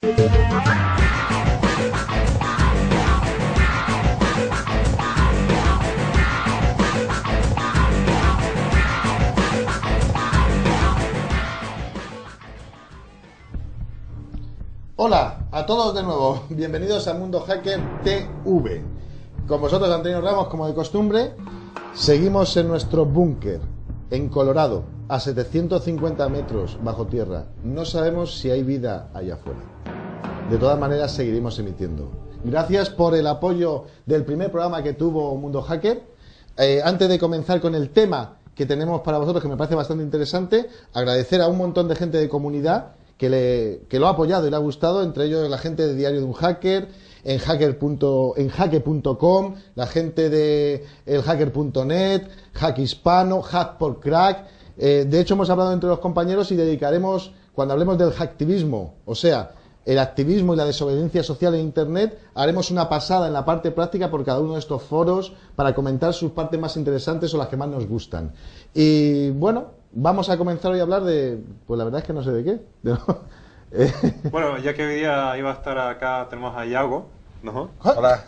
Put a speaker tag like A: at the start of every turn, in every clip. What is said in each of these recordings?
A: Hola a todos de nuevo, bienvenidos a Mundo Hacker TV. Con vosotros Antonio Ramos, como de costumbre. Seguimos en nuestro búnker en Colorado, a 750 metros bajo tierra. No sabemos si hay vida allá afuera. De todas maneras seguiremos emitiendo. Gracias por el apoyo del primer programa que tuvo Mundo Hacker. Antes de comenzar con el tema que tenemos para vosotros, que me parece bastante interesante, agradecer a un montón de gente de comunidad que lo ha apoyado y le ha gustado, entre ellos la gente de Diario de un Hacker, en hacker.com, la gente de elhacker.net, Hack Hispano, Hack por Crack. De hecho, hemos hablado entre los compañeros y dedicaremos, cuando hablemos del hacktivismo, o sea, el activismo y la desobediencia social en Internet, haremos una pasada en la parte práctica por cada uno de estos foros para comentar sus partes más interesantes o las que más nos gustan. Y bueno, vamos a comenzar hoy a hablar de, pues la verdad es que no sé de qué.
B: Bueno, ya que hoy día iba a estar acá, tenemos a Yago, ¿no?
A: Hola.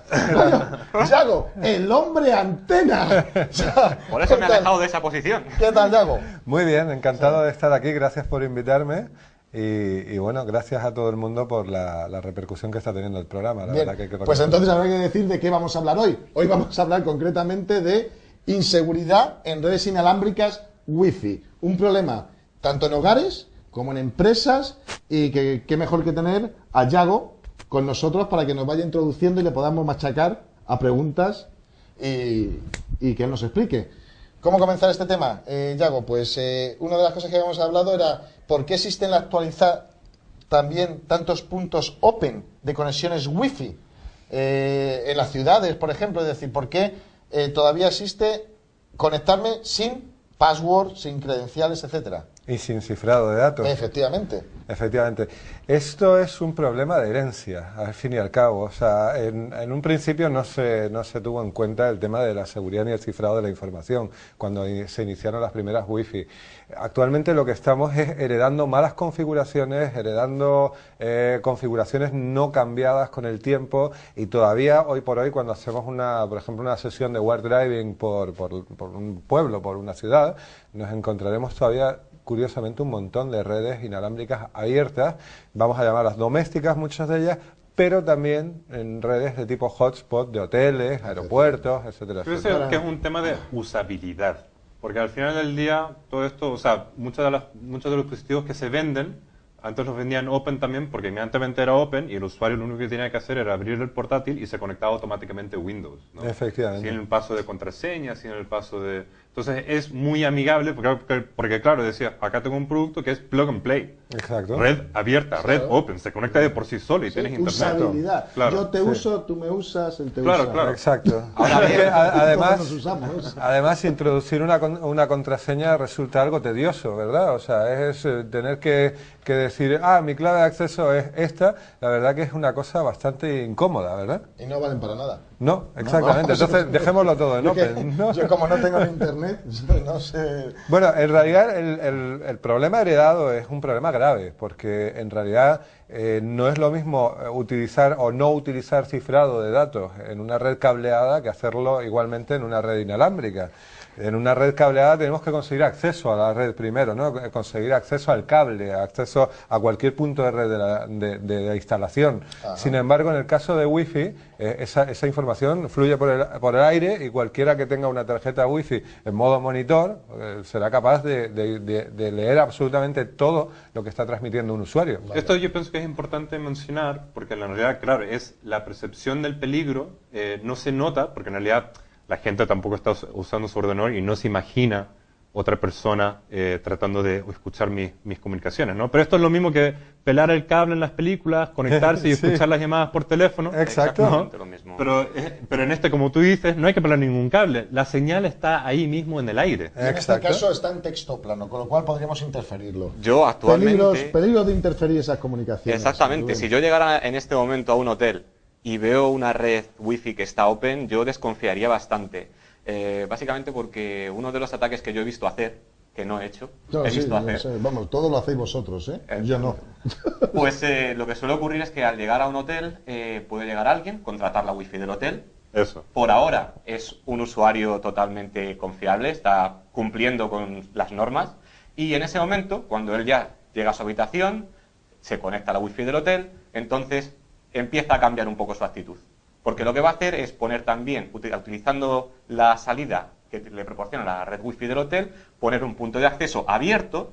A: Yago, el hombre antena.
C: Por eso me ha dejado de esa posición.
A: ¿Qué tal, Yago?
D: Muy bien, encantado de estar aquí, gracias por invitarme. Y bueno, gracias a todo el mundo por la repercusión que está teniendo el programa. La verdad que
A: pues entonces habrá que decir de qué vamos a hablar hoy. Hoy vamos a hablar concretamente de inseguridad en redes inalámbricas Wi-Fi. Un problema tanto en hogares como en empresas, y que qué mejor que tener a Yago con nosotros para que nos vaya introduciendo y le podamos machacar a preguntas y que él nos explique. ¿Cómo comenzar este tema, Yago? Pues una de las cosas que habíamos hablado era por qué existe en la actualidad también tantos puntos open de conexiones Wi-Fi en las ciudades, por ejemplo. Es decir, por qué todavía existe conectarme sin password, sin credenciales, etcétera.
D: Y sin cifrado de datos.
A: Efectivamente.
D: Efectivamente. Esto es un problema de herencia, al fin y al cabo. O sea, en un principio no se tuvo en cuenta el tema de la seguridad ni el cifrado de la información cuando se iniciaron las primeras Wi-Fi. Actualmente lo que estamos es heredando malas configuraciones, heredando configuraciones no cambiadas con el tiempo, y todavía hoy por hoy cuando hacemos por ejemplo, una sesión de web driving por un pueblo, por una ciudad, nos encontraremos todavía curiosamente un montón de redes inalámbricas abiertas, vamos a llamarlas domésticas muchas de ellas, pero también en redes de tipo hotspot de hoteles, aeropuertos, etcétera.
B: Yo creo que es un tema de usabilidad, porque al final del día todo esto, o sea, muchos de los dispositivos que se venden, antes los vendían open también, porque inmediatamente era open y el usuario lo único que tenía que hacer era abrir el portátil y se conectaba automáticamente a Windows, ¿no?
D: Efectivamente.
B: Sin el paso de contraseña, sin el paso de... Entonces es muy amigable, porque claro, decía, acá tengo un producto que es plug and play.
D: Exacto.
B: Red abierta, red
A: Claro.
B: open, se conecta de por sí solo y tienes internet.
A: Usabilidad.
B: Claro.
A: Yo te uso, tú me usas, él te
B: Claro,
A: usa.
B: claro.
D: Exacto.
C: Ahora bien,
A: Todos nos usamos.
D: Además, introducir una contraseña resulta algo tedioso, ¿verdad? O sea, es tener que decir, mi clave de acceso es esta. La verdad que es una cosa bastante incómoda, ¿verdad?
A: Y no valen para nada.
D: No, exactamente. Entonces, dejémoslo todo en open, ¿no?
A: Yo como no tengo internet, no sé...
D: Bueno, en realidad el problema heredado es un problema grave, porque en realidad no es lo mismo utilizar o no utilizar cifrado de datos en una red cableada que hacerlo igualmente en una red inalámbrica. En una red cableada tenemos que conseguir acceso a la red primero, ¿no? Conseguir acceso al cable, acceso a cualquier punto de red de la instalación.
A: Ajá.
D: Sin embargo, en el caso de Wi-Fi, esa información fluye por el aire, y cualquiera que tenga una tarjeta Wi-Fi en modo monitor será capaz de leer absolutamente todo lo que está transmitiendo un usuario.
B: Esto yo pienso que es importante mencionar, porque en realidad, claro, es la percepción del peligro, no se nota, porque en realidad la gente tampoco está usando su ordenador y no se imagina otra persona tratando de escuchar mis comunicaciones, ¿no? Pero esto es lo mismo que pelar el cable en las películas, conectarse y
D: Sí.
B: escuchar las llamadas por teléfono.
D: Exacto.
B: ¿no?
C: lo mismo.
B: Pero en este, como tú dices, no hay que pelar ningún cable. La señal está ahí mismo en el aire.
A: Y en este
D: Exacto.
A: caso está en texto plano, con lo cual podríamos interferirlo.
C: Yo actualmente...
A: Peligros de interferir esas comunicaciones.
C: Exactamente.
A: Rubén.
C: Si yo llegara en este momento a un hotel y veo una red wifi que está open, yo desconfiaría bastante. Básicamente porque uno de los ataques que yo he visto hacer, que no he hecho,
A: No,
C: he
A: sí,
C: visto
A: yo
C: hacer...
A: sé. Vamos, todo lo hacéis vosotros, ¿eh? Yo no.
C: Pues lo que suele ocurrir es que al llegar a un hotel puede llegar alguien, contratar la wifi del hotel.
B: Eso.
C: Por ahora es un usuario totalmente confiable, está cumpliendo con las normas y en ese momento, cuando él ya llega a su habitación, se conecta a la wifi del hotel, entonces empieza a cambiar un poco su actitud. Porque lo que va a hacer es poner también, utilizando la salida que le proporciona la red wifi del hotel, poner un punto de acceso abierto,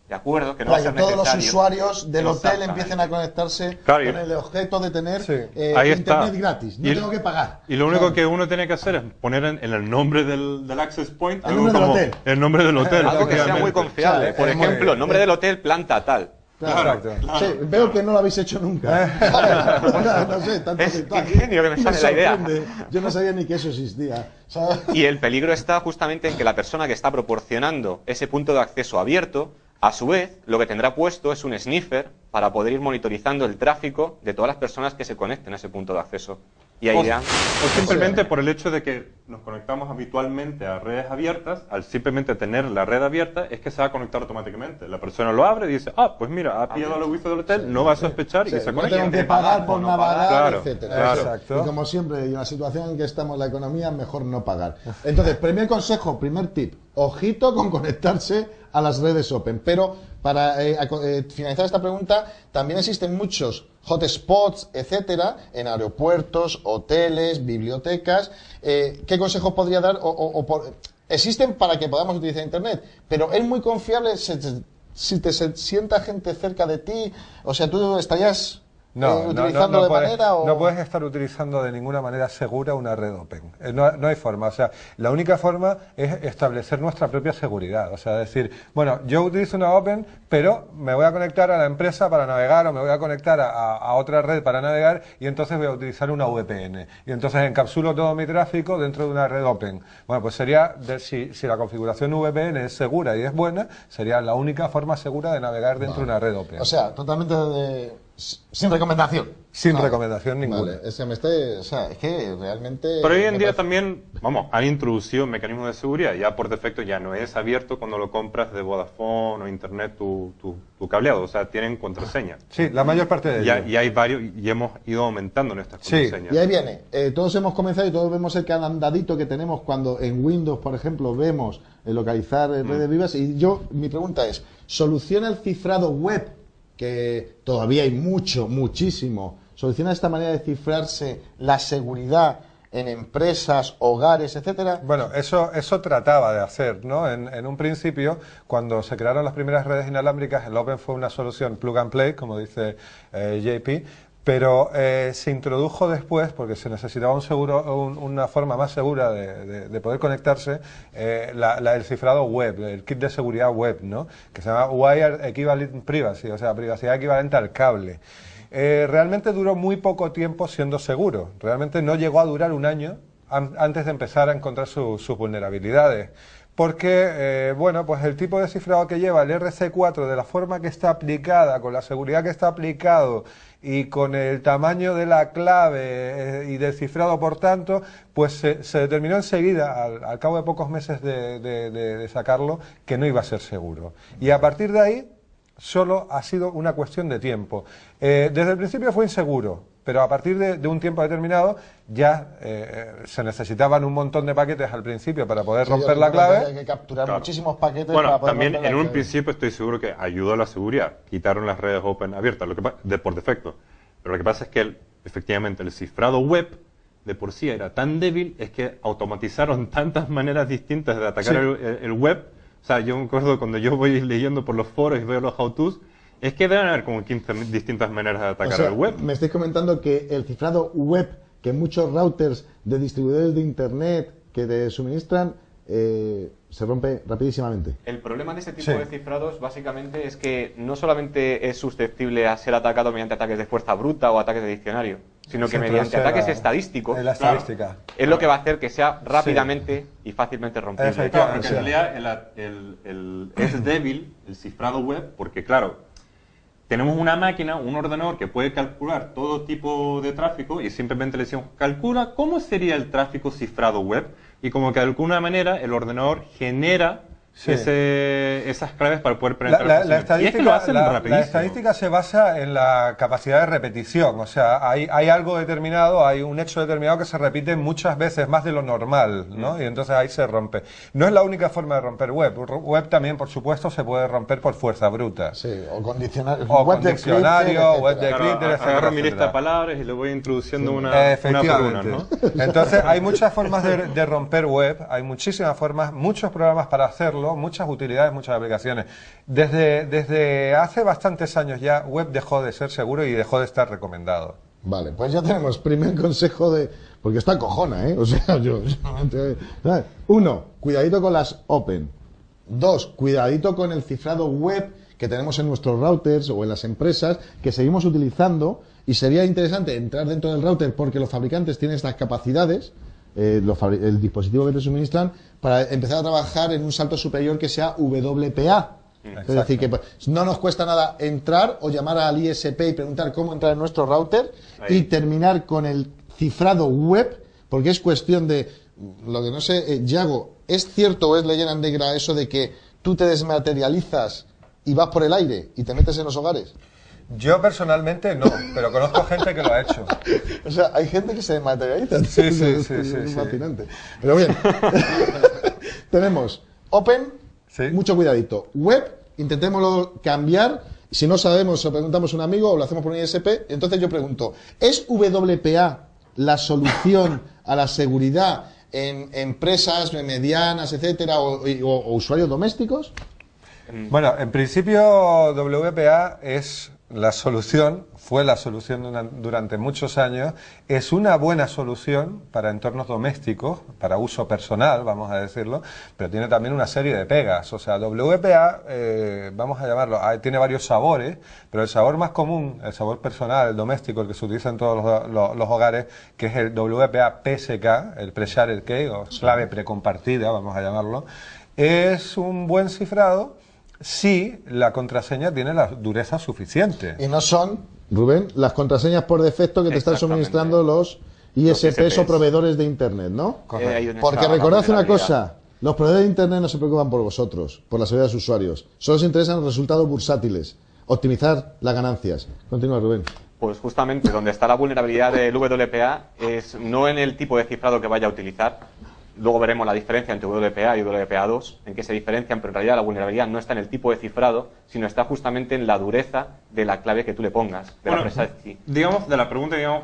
C: ¿de acuerdo? Que no va a
A: Para que
C: ser
A: todos los
C: necesario.
A: usuarios del hotel
C: Exactamente.
A: empiecen a conectarse
B: Claro,
A: con el objeto de tener
D: Sí.
B: Ahí
A: internet
B: está.
A: gratis. No
B: Y-
A: tengo que pagar.
B: Y lo único
A: Claro.
B: que uno tiene que hacer es poner en el nombre del access point
A: El
B: algo
A: nombre del
B: como
A: hotel.
B: el nombre del hotel.
C: Algo que sea muy
B: efectivamente.
C: confiable.
A: O sea,
C: Por
A: es muy-
C: ejemplo, nombre del hotel, planta tal.
A: Claro.
D: Exacto.
A: Sí, veo que no lo habéis hecho nunca. no sé, tanto
C: Es
A: detalle.
C: ingenio que me sale la idea.
A: sorprende. Yo no sabía ni que eso existía. ¿Sabes?
C: Y el peligro está justamente en que la persona que está proporcionando ese punto de acceso abierto, a su vez, lo que tendrá puesto es un sniffer para poder ir monitorizando el tráfico de todas las personas que se conecten a ese punto de acceso. Y ahí ya...
B: O simplemente por el hecho de que nos conectamos habitualmente a redes abiertas, al simplemente tener la red abierta, es que se va a conectar automáticamente. La persona lo abre y dice, pues mira, ha pillado la wifi del hotel, no va a sospechar
A: Sí,
B: y se
A: no
B: conecta.
A: tengo que pagar por
C: no
A: navegar,
B: Claro,
A: etcétera.
B: claro.
D: Exacto.
A: Y como siempre, en la situación en que estamos en la economía, mejor no pagar. Entonces, primer consejo, primer tip, ojito con conectarse a las redes open. Pero para finalizar esta pregunta, también existen muchos hotspots, etcétera, en aeropuertos, hoteles, bibliotecas. ¿Qué consejo podría dar? Existen para que podamos utilizar Internet, pero es muy confiable si te se sienta gente cerca de ti. O sea, tú estarías utilizando de
D: puedes,
A: manera o...
D: no puedes estar utilizando de ninguna manera segura una red open. No hay forma. O sea, la única forma es establecer nuestra propia seguridad. O sea, decir, bueno, yo utilizo una open, pero me voy a conectar a la empresa para navegar o me voy a conectar a otra red para navegar y entonces voy a utilizar una VPN. Y entonces encapsulo todo mi tráfico dentro de una red open. Bueno, pues sería, si la configuración VPN es segura y es buena, sería la única forma segura de navegar dentro de una red open.
A: O sea, totalmente sin recomendación.
D: Sin recomendación ninguna.
A: Vale, es que es que realmente...
B: Pero hoy en
A: me
B: día
A: parece-
B: también, han introducido mecanismos de seguridad. Ya por defecto ya no es abierto cuando lo compras de Vodafone o Internet tu cableado. O sea, tienen contraseña.
D: Sí, la mayor parte de ellos.
B: Y hay varios, y hemos ido aumentando nuestras
D: Sí.
B: contraseñas.
A: Y ahí viene, todos hemos comenzado y todos vemos el candadito que tenemos cuando en Windows, por ejemplo, vemos localizar redes vivas. Y mi pregunta es, ¿soluciona el cifrado web, que todavía hay muchísimo, soluciona de esta manera de cifrarse la seguridad en empresas, hogares, etcétera?
D: Bueno, eso trataba de hacer, ¿no? En un principio, cuando se crearon las primeras redes inalámbricas, el Open fue una solución plug and play, como dice JP, pero se introdujo después, porque se necesitaba una forma más segura de poder conectarse, el cifrado web, el kit de seguridad web, ¿no? Que se llama Wire Equivalent Privacy, o sea, privacidad equivalente al cable. Realmente duró muy poco tiempo siendo seguro. Realmente no llegó a durar un año antes de empezar a encontrar sus vulnerabilidades. Porque, pues el tipo de cifrado que lleva el RC4, de la forma que está aplicada, con la seguridad que está aplicado y con el tamaño de la clave y del cifrado, por tanto, pues se determinó enseguida, al cabo de pocos meses de sacarlo, que no iba a ser seguro. Y a partir de ahí, solo ha sido una cuestión de tiempo. Desde el principio fue inseguro, pero a partir de un tiempo determinado ya se necesitaban un montón de paquetes al principio para poder
A: Sí,
D: romper
A: yo
D: la
A: creo que
D: clave.
A: Hay que capturar
B: Claro.
A: muchísimos paquetes
B: Bueno,
A: para poder
B: también
A: romper
B: en
A: la
B: un
A: clave.
B: principio estoy seguro que ayudó a la seguridad. Quitaron las redes open abiertas, por defecto. Pero lo que pasa es que efectivamente el cifrado web de por sí era tan débil, es que automatizaron tantas maneras distintas de atacar
D: Sí.
B: el web. O sea, yo me acuerdo cuando yo voy leyendo por los foros y veo los how-tos, es que deben haber como 15 distintas maneras de atacar
A: O sea,
B: el web.
A: me estáis comentando que el cifrado web que muchos routers de distribuidores de internet que te suministran se rompe rapidísimamente.
C: El problema de ese tipo
D: Sí.
C: de cifrados básicamente es que no solamente es susceptible a ser atacado mediante ataques de fuerza bruta o ataques de diccionario, sino que
D: Se
C: mediante
D: procede
C: ataques
D: a-
C: estadísticos
D: en la estadística.
C: es lo que va a hacer que sea rápidamente y fácilmente rompible.
B: Claro,
D: Efectivamente.
B: porque en realidad es débil el cifrado web porque, claro, tenemos una máquina, un ordenador que puede calcular todo tipo de tráfico y simplemente le decimos, calcula cómo sería el tráfico cifrado web y como que de alguna manera el ordenador genera
D: Sí.
B: esas claves para poder penetrar.
D: La
B: Y es que lo hacen rapidísimo.
D: la estadística se basa en la capacidad de repetición, o sea, hay algo determinado, hay un hecho determinado que se repite muchas veces más de lo normal, ¿no? Y entonces ahí se rompe. No es la única forma de romper web. Web también, por supuesto, se puede romper por fuerza bruta.
A: Sí, o condicionario,
D: O con diccionario, web de
B: Claro,
D: Clipper, etcétera,
B: agarro mi lista
D: etcétera.
B: de palabras y le voy introduciendo una por una,
D: Efectivamente.
B: ¿no?
D: Entonces hay muchas formas de romper web, hay muchísimas formas, muchos programas para hacerlo, muchas utilidades, muchas aplicaciones. Desde hace bastantes años ya, web dejó de ser seguro y dejó de estar recomendado.
A: Vale, pues ya tenemos primer consejo de... Porque está cojona, ¿eh? O sea, yo solamente... ¿sabes? 1, cuidadito con las open. 2, cuidadito con el cifrado web que tenemos en nuestros routers o en las empresas que seguimos utilizando, y sería interesante entrar dentro del router porque los fabricantes tienen estas capacidades, el dispositivo que te suministran, para empezar a trabajar en un salto superior que sea WPA. Es decir, que pues, no nos cuesta nada entrar o llamar al ISP y preguntar cómo entrar en nuestro router y terminar con el cifrado web, porque es cuestión de, lo que no sé, Yago, ¿es cierto o es leyenda negra eso de que tú te desmaterializas y vas por el aire y te metes en los hogares?
D: Yo personalmente no, pero conozco gente que lo ha hecho.
A: O sea, hay gente que se desmaterializa.
D: Sí,
A: Es fascinante. Pero bien, tenemos Open,
D: Sí.
A: mucho cuidadito. Web, intentémoslo cambiar. Si no sabemos, o preguntamos a un amigo o lo hacemos por un ISP. Entonces yo pregunto, ¿es WPA la solución a la seguridad en empresas medianas, etcétera, o usuarios domésticos?
D: Bueno, en principio WPA es la solución, fue la solución durante muchos años, es una buena solución para entornos domésticos, para uso personal, vamos a decirlo, pero tiene también una serie de pegas. O sea, WPA, vamos a llamarlo, tiene varios sabores, pero el sabor más común, el sabor personal, el doméstico, el que se utiliza en todos los hogares, que es el WPA PSK, el Pre-Shared Key, o clave precompartida, vamos a llamarlo, es un buen cifrado si la contraseña tiene la dureza suficiente.
A: Y no son, Rubén, las contraseñas por defecto que te están suministrando los ISPs o proveedores de Internet, ¿no? Porque recordad una cosa, los proveedores de Internet no se preocupan por vosotros, por la seguridad de sus usuarios. Solo os interesan los resultados bursátiles, optimizar las ganancias. Continúa, Rubén.
C: Pues justamente donde está la vulnerabilidad del WPA es no en el tipo de cifrado que vaya a utilizar. Luego veremos la diferencia entre WPA y WPA2, en qué se diferencian, pero en realidad la vulnerabilidad no está en el tipo de cifrado, sino está justamente en la dureza de la clave que tú le pongas, de la empresa.
B: Digamos, de la pregunta, digamos,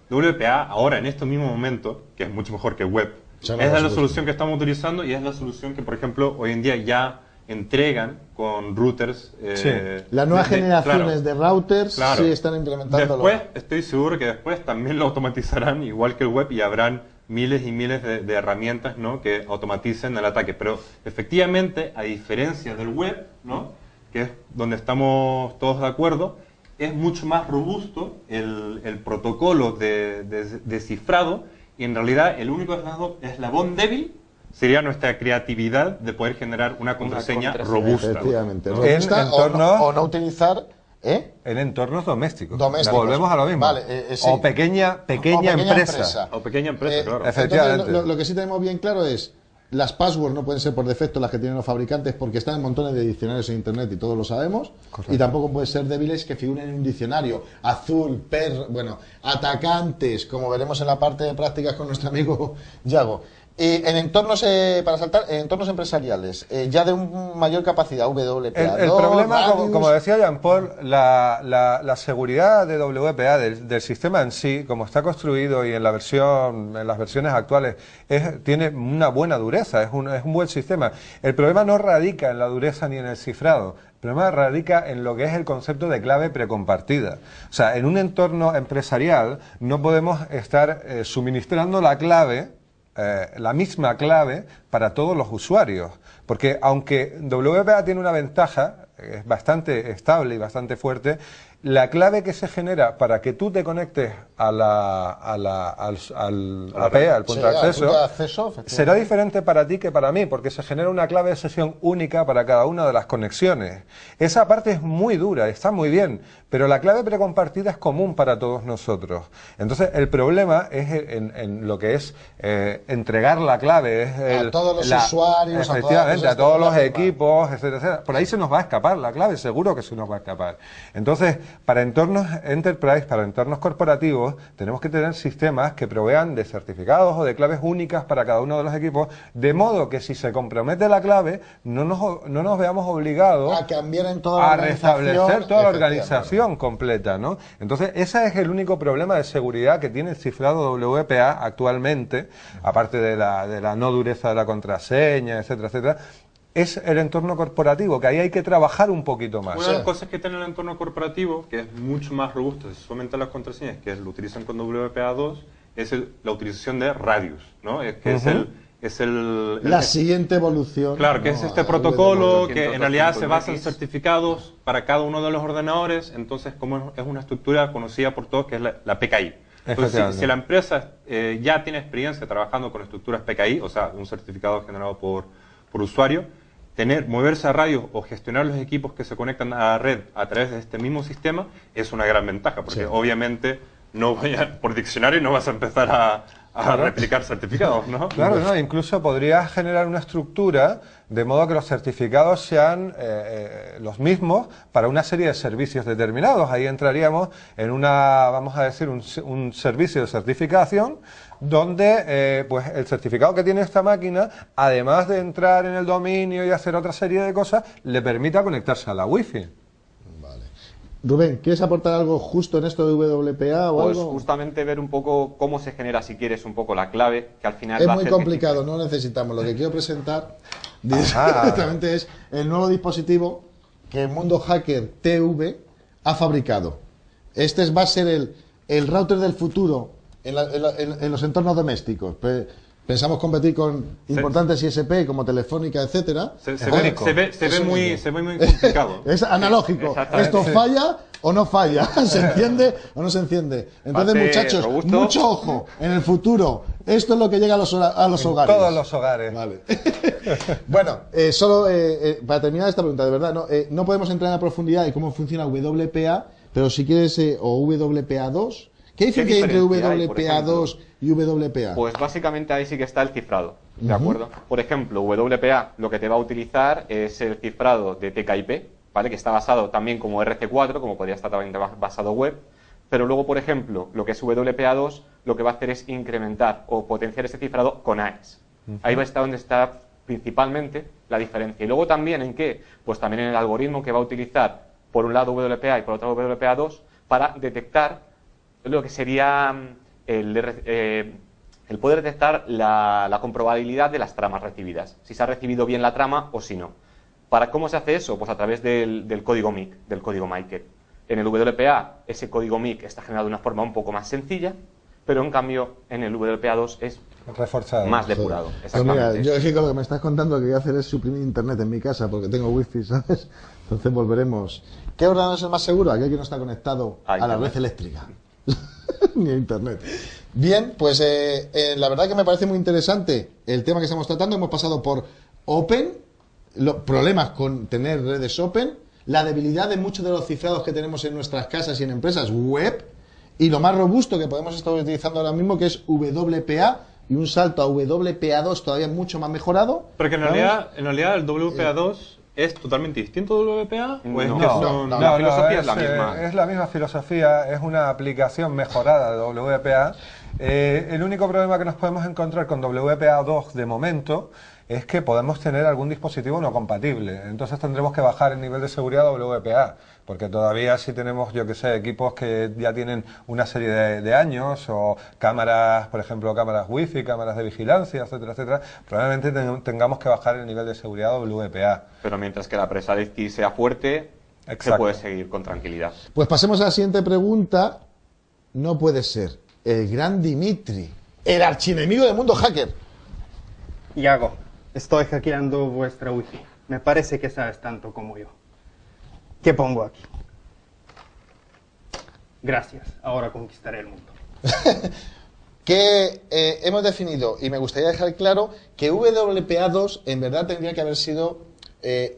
B: WPA ahora, en este mismo momento, que es mucho mejor que web, es la solución que estamos utilizando y es la solución que, por ejemplo, hoy en día ya entregan con routers.
A: Sí. Las nuevas generaciones de routers
B: claro,
A: sí están implementándolo.
B: Después, estoy seguro que después también lo automatizarán igual que el web y habrán miles y miles de herramientas, ¿no?, que automaticen el ataque. Pero efectivamente, a diferencia del web, ¿no?, que es donde estamos todos de acuerdo, es mucho más robusto el protocolo de cifrado, y en realidad el único eslabón débil sería nuestra creatividad de poder generar una contraseña robusta.
A: Efectivamente.
B: ¿no?
A: Robusta, o no utilizar...
D: En entornos domésticos.
A: Domésticos.
D: Volvemos a lo mismo.
A: Vale, sí.
D: O pequeña empresa.
B: O pequeña empresa, claro.
D: Efectivamente.
A: Entonces, lo que sí tenemos bien claro es, las passwords no pueden ser por defecto las que tienen los fabricantes porque están en montones de diccionarios en internet y todos lo sabemos. Correcto. Y tampoco pueden ser débiles que figuren en un diccionario. Azul, atacantes, como veremos en la parte de prácticas con nuestro amigo Yago. En entornos, para saltar, en entornos empresariales, ya de mayor capacidad, WPA.
D: El problema, como decía Jean-Paul, la seguridad de WPA, del sistema en sí, como está construido y en las versiones actuales, tiene una buena dureza, es un buen sistema. El problema no radica en la dureza ni en el cifrado. El problema radica en lo que es el concepto de clave precompartida. O sea, en un entorno empresarial no podemos estar suministrando la clave, la misma clave para todos los usuarios, porque aunque WPA tiene una ventaja, es bastante estable y bastante fuerte, la clave que se genera para que tú te conectes al AP, al punto de acceso, será diferente para ti que para mí, porque se genera una clave de sesión única para cada una de las conexiones. Esa parte es muy dura, está muy bien, pero la clave precompartida es común para todos nosotros. Entonces, el problema es en lo que es entregar la clave.
A: A todos los usuarios,
D: efectivamente, a todos los equipos, etcétera, etcétera. Por ahí se nos va a escapar la clave, seguro que se nos va a escapar. Entonces, para entornos enterprise, para entornos corporativos, tenemos que tener sistemas que provean de certificados o de claves únicas para cada uno de los equipos, de modo que si se compromete la clave, no nos veamos obligados
A: a cambiar en toda la
D: restablecer toda la organización completa, ¿no? Entonces, ese es el único problema de seguridad que tiene el cifrado WPA actualmente, aparte de la no dureza de la contraseña, etcétera, etcétera. Es el entorno corporativo, que ahí hay que trabajar un poquito más.
B: Una de las cosas que tiene el entorno corporativo, que es mucho más robusto, si solamente las contraseñas, que lo utilizan con WPA2, es la utilización de radius, ¿no?
A: La siguiente evolución.
B: Claro, que es este protocolo que en realidad se basa en certificados para cada uno de los ordenadores, entonces como es una estructura conocida por todos, que es la PKI. Entonces, si la empresa ya tiene experiencia trabajando con estructuras PKI, o sea, un certificado generado por usuario, moverse a radio o gestionar los equipos que se conectan a la red a través de este mismo sistema es una gran ventaja, porque obviamente por diccionario no vas a empezar a replicar certificados, ¿no?
D: Claro, no, incluso podrías generar una estructura de modo que los certificados sean los mismos para una serie de servicios determinados. Ahí entraríamos en vamos a decir, un servicio de certificación donde pues el certificado que tiene esta máquina, además de entrar en el dominio y hacer otra serie de cosas, le permita conectarse a la Wi-Fi.
A: Rubén, ¿quieres aportar algo justo en esto de WPA o
C: pues
A: algo?
C: Justamente ver un poco cómo se genera, si quieres, un poco la clave, que al final
A: es
C: va a
A: muy
C: hacer
A: complicado, no necesitamos. Lo que quiero presentar directamente es el nuevo dispositivo que el Mundo Hacker TV ha fabricado. Este va a ser el router del futuro en los entornos domésticos. Pensamos competir con importantes ISP como Telefónica, etcétera.
B: Se ve muy complicado.
A: Es analógico. Esto falla o no falla. Se enciende o no se enciende. Entonces, muchachos, robusto. Mucho ojo. En el futuro, esto es lo que llega a los hogares.
D: Todos los hogares.
A: Vale. Bueno, solo para terminar esta pregunta, de verdad, no podemos entrar en la profundidad de cómo funciona WPA, pero si quieres, o WPA2. ¿Qué diferencia hay entre WPA2 y WPA?
C: Pues básicamente ahí sí que está el cifrado, ¿de acuerdo? Por ejemplo, WPA lo que te va a utilizar es el cifrado de TKIP, ¿vale? Que está basado también como RC4, como podría estar también basado web, pero luego, por ejemplo, lo que es WPA2 lo que va a hacer es incrementar o potenciar ese cifrado con AES. Ahí va a estar donde está principalmente la diferencia. Y luego también, ¿en qué? Pues también en el algoritmo que va a utilizar, por un lado WPA y por otro WPA2, para detectar lo que sería el poder detectar la comprobabilidad de las tramas recibidas, si se ha recibido bien la trama o si no. ¿Cómo se hace eso? Pues a través del código MIC, del código MICARE. En el WPA ese código MIC está generado de una forma un poco más sencilla, pero en cambio en el WPA2 es
D: reforzado,
C: más depurado.
A: Pues mira, yo es que con lo que me estás contando lo que voy a hacer es suprimir internet en mi casa porque tengo wifi, ¿sabes? Entonces volveremos. ¿Qué ordenador es el más seguro? Aquel que no está conectado a la red eléctrica. Ni a internet. Bien, pues la verdad que me parece muy interesante el tema que estamos tratando. Hemos pasado por Open, los problemas con tener redes Open, la debilidad de muchos de los cifrados que tenemos en nuestras casas y en empresas web, y lo más robusto que podemos estar utilizando ahora mismo, que es WPA, y un salto a WPA2 todavía mucho más mejorado.
B: Porque en realidad el WPA2 ¿es totalmente distinto del WPA?
D: No, la filosofía es la misma. Es la misma filosofía, es una aplicación mejorada de WPA. El único problema que nos podemos encontrar con WPA2 de momento es que podemos tener algún dispositivo no compatible. Entonces tendremos que bajar el nivel de seguridad WPA, porque todavía si tenemos, yo que sé, equipos que ya tienen una serie de años, o cámaras, por ejemplo, cámaras wifi, cámaras de vigilancia, etcétera, etcétera, probablemente tengamos que bajar el nivel de seguridad WPA.
C: Pero mientras que la presa de IT sea fuerte, se puede seguir con tranquilidad.
A: Pues pasemos a la siguiente pregunta. No puede ser. El gran Dimitri, el archienemigo del Mundo Hacker.
E: Iago, estoy hackeando vuestra wifi. Me parece que sabes tanto como yo. ¿Qué pongo aquí? Gracias, ahora conquistaré el mundo.
A: Que hemos definido, y me gustaría dejar claro, que WPA2 en verdad tendría que haber sido...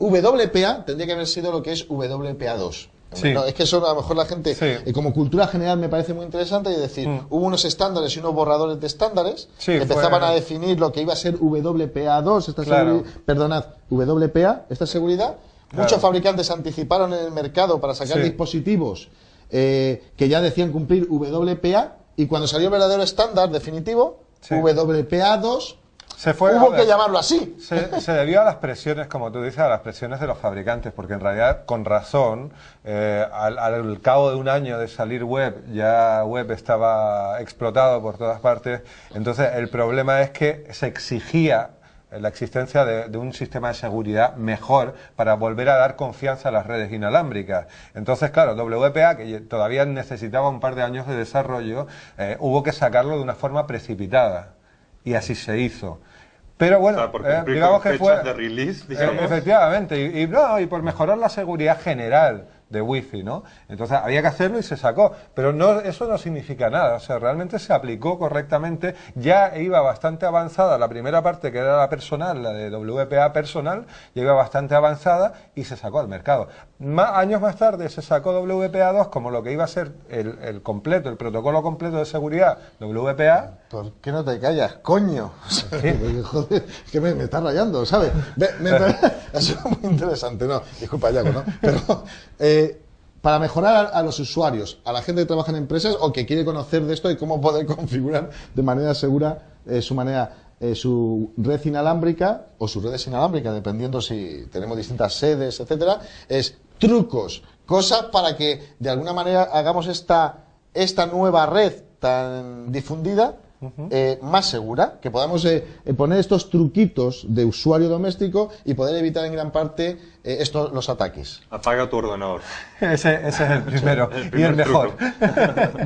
A: WPA tendría que haber sido lo que es WPA2.
D: Sí.
A: No, es que eso a lo mejor la gente,
D: Sí.
A: como cultura general, me parece muy interesante, es decir, hubo unos estándares y unos borradores de estándares
D: Sí,
A: que empezaban
D: fue-
A: a definir lo que iba a ser WPA2, esta
D: Claro.
A: perdonad, WPA, esta seguridad.
D: Claro.
A: Muchos fabricantes anticiparon en el mercado para sacar
D: Sí.
A: dispositivos que ya decían cumplir WPA, y cuando salió el verdadero estándar definitivo,
D: Sí.
A: WPA2,
D: Se fue,
A: hubo
D: a ver,
A: que llamarlo así.
D: Se debió a las presiones, como tú dices, a las presiones de los fabricantes, porque en realidad, con razón, al cabo de un año de salir web, ya web estaba explotado por todas partes. Entonces, el problema es que se exigía la existencia de un sistema de seguridad mejor para volver a dar confianza a las redes inalámbricas. Entonces, claro, WPA, que todavía necesitaba un par de años de desarrollo, hubo que sacarlo de una forma precipitada. Y así se hizo. Pero bueno,
B: O sea, por cumplir
D: digamos
B: con
D: que fue...
B: fechas de release, digamos.
D: efectivamente, y por mejorar la seguridad general de Wi-Fi, ¿no? Entonces había que hacerlo y se sacó, pero no, eso no significa nada, o sea, realmente se aplicó correctamente, ya iba bastante avanzada la primera parte, que era la personal, la de WPA personal, ya iba bastante avanzada y se sacó al mercado. Años más tarde se sacó WPA2 como lo que iba a ser el completo, el protocolo completo de seguridad WPA.
A: ¿Por qué no te callas, coño? Porque, joder, es que me está rayando, ¿sabes? Ha sido muy interesante, ¿no? Disculpa, Yago, ¿no? Pero para mejorar a los usuarios, a la gente que trabaja en empresas o que quiere conocer de esto y cómo poder configurar de manera segura su red inalámbrica o sus redes inalámbricas, dependiendo si tenemos distintas sedes, etcétera, es trucos, cosas para que de alguna manera hagamos esta nueva red tan difundida más segura, que podamos poner estos truquitos de usuario doméstico y poder evitar en gran parte los ataques.
B: Apaga tu ordenador.
D: Ese es el primero, y
B: primer
D: el mejor.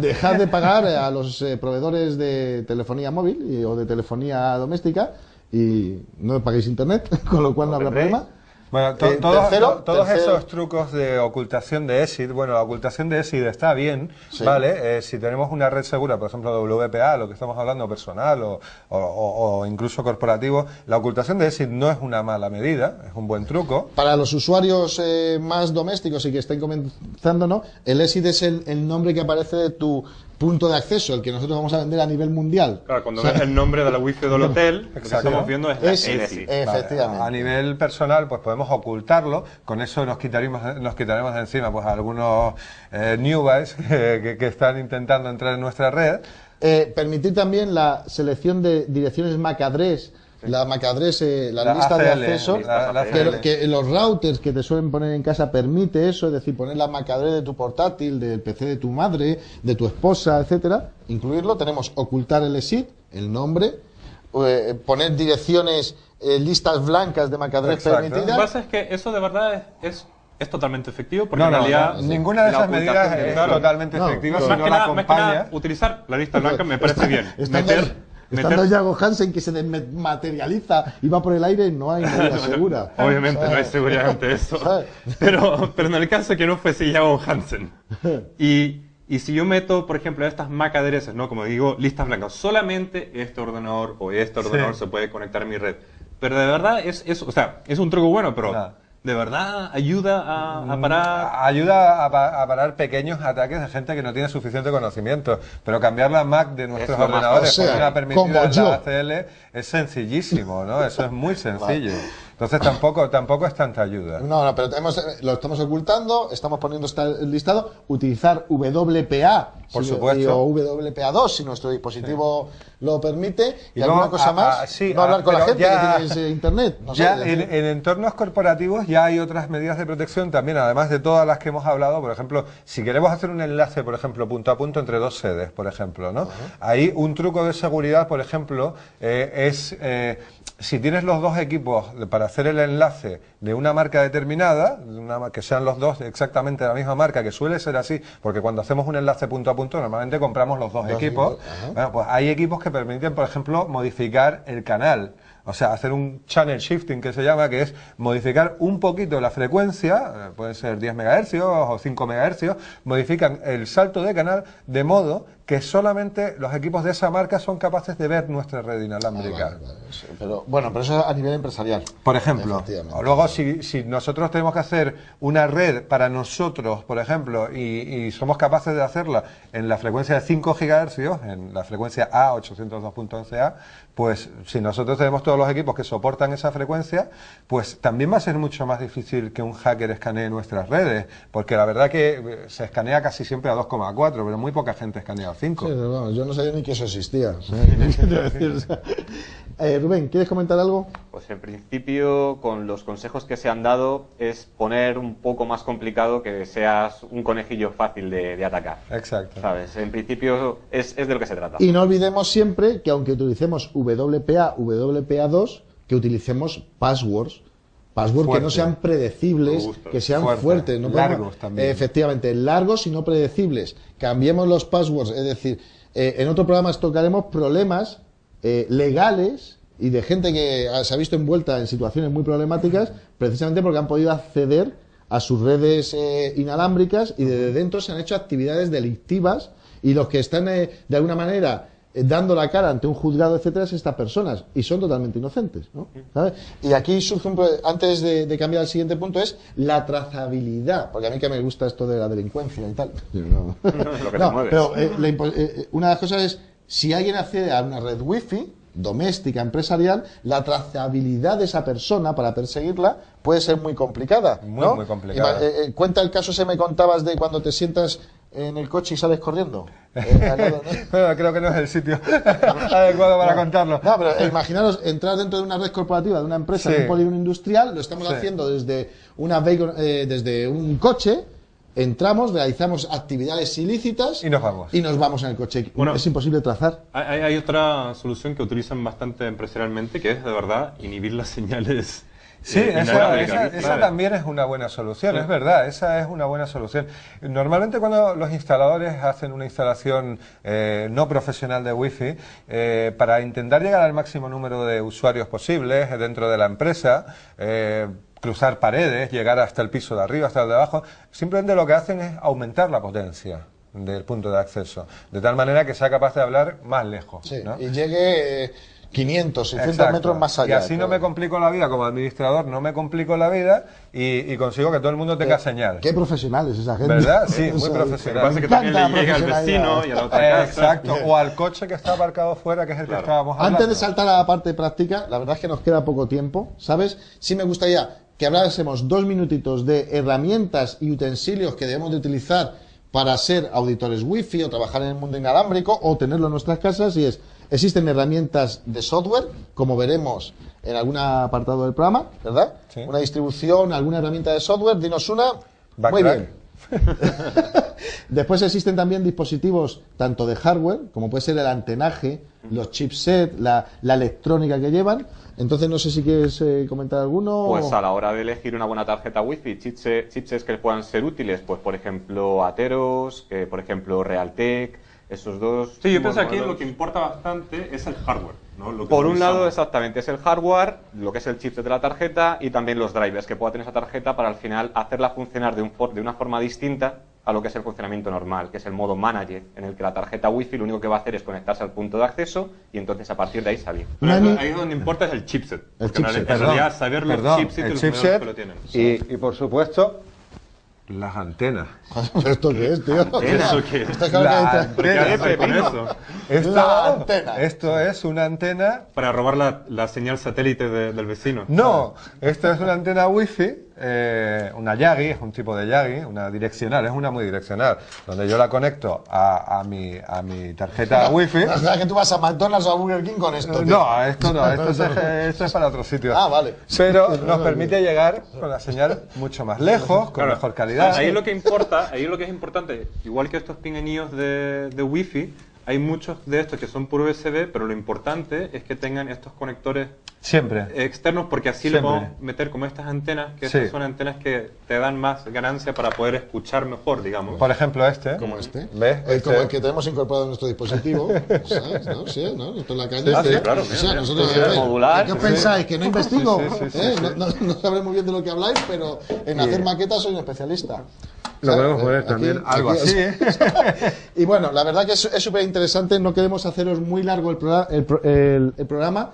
A: Dejad de pagar a los proveedores de telefonía móvil o de telefonía doméstica y no paguéis internet, con lo cual no habrá problema.
D: Bueno,
A: Tercero,
D: todos esos trucos de ocultación de ESID, bueno, la ocultación de ESID está bien,
A: Sí.
D: ¿vale? Si tenemos una red segura, por ejemplo, WPA, lo que estamos hablando, personal o incluso corporativo, la ocultación de ESID no es una mala medida, es un buen truco.
A: Para los usuarios más domésticos y que estén comenzando, ¿no? El ESID es el nombre que aparece de tu punto de acceso, el que nosotros vamos a vender a nivel mundial.
B: Claro, cuando ves el nombre de la wifi del hotel, lo que
D: Exacto.
B: estamos viendo es la
A: ESID,
B: ESI.
A: efectivamente.
D: A nivel personal, pues podemos ocultarlo, con eso nos quitaremos de encima pues algunos newbies que están intentando entrar en nuestra red.
A: Permitir también la selección de direcciones MAC address, la MAC address, la
D: La
A: lista de
D: ACL,
A: acceso,
D: la
A: que,
D: ACL.
A: que los routers que te suelen poner en casa permite eso, es decir, poner la MAC address de tu portátil, del PC de tu madre, de tu esposa, etcétera, incluirlo. Tenemos ocultar el ESID, el nombre, poner direcciones, listas blancas de MAC address
D: Exacto.
B: Lo que
A: permitidas.
B: pasa es que eso de verdad es totalmente efectivo, porque
D: No,
B: en realidad
D: ninguna de
B: la
D: esas medidas
B: ocultación
D: es
B: claro.
D: totalmente
A: No,
D: efectiva
A: no.
D: si
B: Más
D: no
B: que
D: la
B: nada,
D: acompaña.
B: utilizar la lista blanca me parece bien.
A: Estando
B: Meter
A: Yago Hansen que se desmaterializa y va por el aire, no hay medida segura.
B: Obviamente no hay
A: ¿Sabes?
B: seguridad ante eso.
A: ¿Sabes?
B: Pero en el caso que no fuese Yago Hansen. Y si yo meto, por ejemplo, estas MAC addresses, ¿no? Como digo, listas blancas, solamente este ordenador o este ordenador se puede conectar a mi red. Pero de verdad o sea, es un truco bueno, pero
D: No.
B: de verdad ayuda a parar.
D: Ayuda a parar pequeños ataques de gente que no tiene suficiente conocimiento. Pero cambiar la MAC de nuestros
C: lo más
D: ordenadores
A: fácil.
D: por una
A: Como
D: permitida en
A: yo.
D: la ACL es sencillísimo, ¿no? Eso es muy sencillo. Entonces tampoco es tanta ayuda.
A: No, pero lo estamos ocultando, estamos poniendo el listado, utilizar WPA
D: Por supuesto.
A: o WPA2 si nuestro dispositivo lo permite, y
D: luego,
A: alguna cosa más,
D: sí,
A: no hablar con la
D: pero
A: gente
D: ya-
A: que tiene internet. No sé,
D: Ya
A: decir,
D: en entornos corporativos ya hay otras medidas de protección también, además de todas las que hemos hablado. Por ejemplo, si queremos hacer un enlace, por ejemplo, punto a punto entre dos sedes, por ejemplo, ¿no? Ahí un truco de seguridad, por ejemplo, es si tienes los dos equipos para hacer el enlace de una marca determinada, que sean los dos exactamente de la misma marca, que suele ser así, porque cuando hacemos un enlace punto a punto normalmente compramos los dos equipos.
A: equipos, ajá.
D: Bueno, pues hay equipos que permiten, por ejemplo, modificar el canal. O sea, hacer un channel shifting que se llama, que es modificar un poquito la frecuencia, puede ser 10 MHz o 5 MHz, modifican el salto de canal de modo que solamente los equipos de esa marca son capaces de ver nuestra red inalámbrica.
A: Vale. Pero, bueno, pero eso a nivel empresarial.
D: Por ejemplo,
A: Efectivamente.
D: o luego si nosotros tenemos que hacer una red para nosotros, por ejemplo, y somos capaces de hacerla en la frecuencia de 5 GHz, en la frecuencia A, 802.11a, pues si nosotros tenemos todos los equipos que soportan esa frecuencia, pues también va a ser mucho más difícil que un hacker escanee nuestras redes, porque la verdad que se escanea casi siempre a 2,4, pero muy poca gente escanea a 5.
A: Sí, no, yo no sabía ni que eso existía. Rubén, ¿quieres comentar algo?
C: Pues en principio, con los consejos que se han dado, es poner un poco más complicado que seas un conejillo fácil de atacar.
D: Exacto.
C: ¿Sabes? En principio es de lo que se trata.
A: Y no olvidemos siempre que aunque utilicemos WPA, WPA2, que utilicemos passwords que no
D: Fuerte.
A: sean predecibles,
B: Robustos.
A: que sean
D: Fuerte.
A: fuertes. No podemos-
D: Largos también.
A: Efectivamente, largos y no predecibles. Cambiemos los passwords, es decir, en otro programa tocaremos problemas legales y de gente que se ha visto envuelta en situaciones muy problemáticas precisamente porque han podido acceder a sus redes inalámbricas y desde dentro se han hecho actividades delictivas y los que están de alguna manera dando la cara ante un juzgado, etcétera, es estas personas y son totalmente inocentes, ¿no? ¿Sabes? Y aquí surge antes de cambiar al siguiente punto es la trazabilidad, porque a mí que me gusta esto de la delincuencia y tal. No,
C: Lo que
A: no,
C: te mueves.
A: pero una de las cosas es si alguien accede a una red wifi doméstica, empresarial, la trazabilidad de esa persona para perseguirla puede ser muy complicada, ¿no?
D: Muy complicada.
A: Cuenta el caso ese me contabas de cuando te sientas en el coche y sales corriendo. Al lado, ¿no?
D: Bueno, creo que no es el sitio adecuado para contarlo.
A: No, pero imaginaros entrar dentro de una red corporativa de una empresa
D: Sí.
A: en un polígono industrial, lo estamos
D: Sí.
A: haciendo desde desde un coche, entramos, realizamos actividades ilícitas
D: Y nos vamos.
A: y nos vamos en el coche.
B: Bueno.
A: Es imposible trazar.
B: Hay otra solución que utilizan bastante empresarialmente, que es de verdad inhibir las señales.
D: Sí, esa también es una buena solución, es verdad, esa es una buena solución. Normalmente cuando los instaladores hacen una instalación no profesional de Wi-Fi, para intentar llegar al máximo número de usuarios posibles dentro de la empresa, cruzar paredes, llegar hasta el piso de arriba, hasta el de abajo, simplemente lo que hacen es aumentar la potencia del punto de acceso, de tal manera que sea capaz de hablar más lejos.
A: Sí,
D: ¿no?
A: y llegue 500, 600
D: Exacto.
A: metros más allá.
D: Y así no me complico la vida como administrador, no me complico la vida y consigo que todo el mundo tenga señal.
A: Qué profesionales esa gente.
D: ¿Verdad? Sí,
A: O
D: muy
A: sea,
B: Lo que
D: profesional.
B: pasa es que
A: Me
B: también le
A: encanta la
B: llega al
A: profesionalidad.
B: vecino y a la otra casa.
D: Exacto, o al coche que está aparcado fuera, que es el que estábamos hablando.
A: Antes de saltar a la parte práctica, la verdad es que nos queda poco tiempo, ¿sabes? Sí me gustaría que hablásemos 2 minutitos de herramientas y utensilios que debemos de utilizar para ser auditores wifi o trabajar en el mundo inalámbrico o tenerlo en nuestras casas y existen herramientas de software, como veremos en algún apartado del programa, ¿verdad?
D: Sí.
A: Una distribución, alguna herramienta de software, dinos una. Muy
D: Backrack.
A: bien. Después existen también dispositivos tanto de hardware, como puede ser el antenaje, los chipsets, la electrónica que llevan. Entonces no sé si quieres comentar alguno.
C: Pues a la hora de elegir una buena tarjeta Wi-Fi, chipsets que puedan ser útiles, pues por ejemplo Atheros, que por ejemplo Realtek, esos dos.
B: Sí, yo pienso que aquí
C: modelos.
B: lo que importa bastante es el hardware, ¿no? Lo que
C: Por un lado,
B: utilizamos.
C: exactamente, es el hardware, lo que es el chipset de la tarjeta y también los drivers que pueda tener esa tarjeta para al final hacerla funcionar de una forma distinta a lo que es el funcionamiento normal, que es el modo manager, en el que la tarjeta Wi-Fi lo único que va a hacer es conectarse al punto de acceso y entonces a partir de ahí salir.
B: Pero
A: No hay
B: ahí es donde importa es el chipset. Porque en
A: chipset,
B: realidad saber los chipsets y
D: el
B: los modelos
D: chipset
B: que lo tienen.
D: y por supuesto las antenas.
A: ¿Esto qué es, tío?
B: ¿Eso qué es?
A: Esto es que
D: La
A: ahora que-
B: ¿Pero qué
D: antena.
B: hace con eso?
A: La antena.
D: Esto es una antena.
B: Para robar la señal satélite del vecino.
D: No, esto es una antena wifi, una Yagi, es un tipo de Yagi, una direccional, es una muy direccional, donde yo la conecto a mi tarjeta wifi.
A: O sea, que tú vas a McDonald's o a Burger King con esto. tío.
D: No, esto es para otro sitio.
A: Ah, vale.
D: Pero nos permite llegar con la señal mucho más lejos, con mejor calidad.
B: Ahí lo que importa, ahí lo que es importante, igual que estos pinganillos de Wi-Fi, hay muchos de estos que son puro USB, pero lo importante es que tengan estos conectores
D: Siempre.
B: externos, porque así le
D: Siempre.
B: podemos meter como estas antenas, que
D: Sí.
B: estas son antenas que te dan más ganancia para poder escuchar mejor, digamos.
D: Por ejemplo, este.
A: Como este.
D: ¿Ves?
A: Como
D: Este.
A: el que tenemos incorporado en nuestro dispositivo. ¿Sabes? ¿No? Sí, ¿no? Esto es la caña.
B: Sí, claro,
A: O sea,
B: mira,
A: nosotros,
C: mira.
A: a ver,
C: Modular.
A: ¿qué os pensáis? ¿Que no investigo?
D: Sí, sí,
A: ¿Eh?
D: sí.
A: No sabré muy bien de lo que habláis, pero en hacer maquetas soy un especialista.
D: Lo
A: ¿Sabes?
D: podemos poner
A: Aquí-
D: también algo
A: aquí
D: así,
A: es- Y bueno, la verdad que es súper interesante. No queremos haceros muy largo el programa.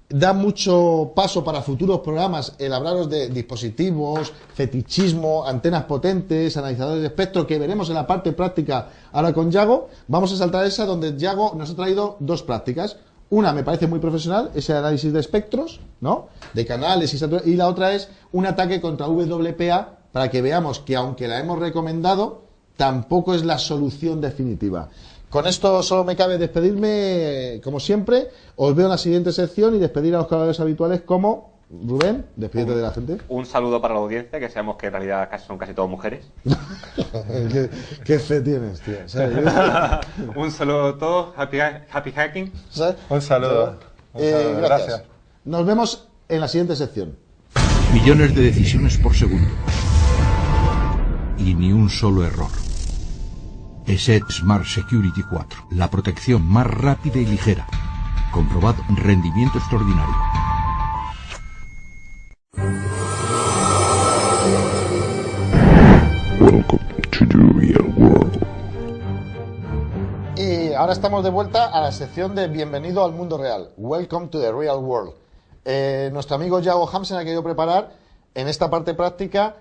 A: Da mucho paso para futuros programas el hablaros de dispositivos, fetichismo, antenas potentes, analizadores de espectro, que veremos en la parte práctica ahora con Yago. Vamos a saltar a esa donde Yago nos ha traído dos prácticas. Una me parece muy profesional, ese análisis de espectros, ¿no? De canales y la otra es un ataque contra WPA, para que veamos que aunque la hemos recomendado, tampoco es la solución definitiva. Con esto solo me cabe despedirme, como siempre. Os veo en la siguiente sección y despedir a los colaboradores habituales como Rubén, despídete de la gente.
C: Un saludo para la audiencia, que sabemos que en realidad son casi todas mujeres.
A: ¿Qué fe tienes, tío? ¿Sabes?
B: Un saludo a todos, happy hacking.
A: ¿Sabes?
D: Un saludo. Un saludo.
A: Gracias. Nos vemos en la siguiente sección.
F: Millones de decisiones por segundo. Y ni un solo error. ESET Smart Security 4. La protección más rápida y ligera. Comprobad rendimiento extraordinario.
G: Welcome to the real world.
A: Y ahora estamos de vuelta a la sección de Bienvenido al mundo real. Welcome to the real world. Nuestro amigo Yago Hamsen ha querido preparar en esta parte práctica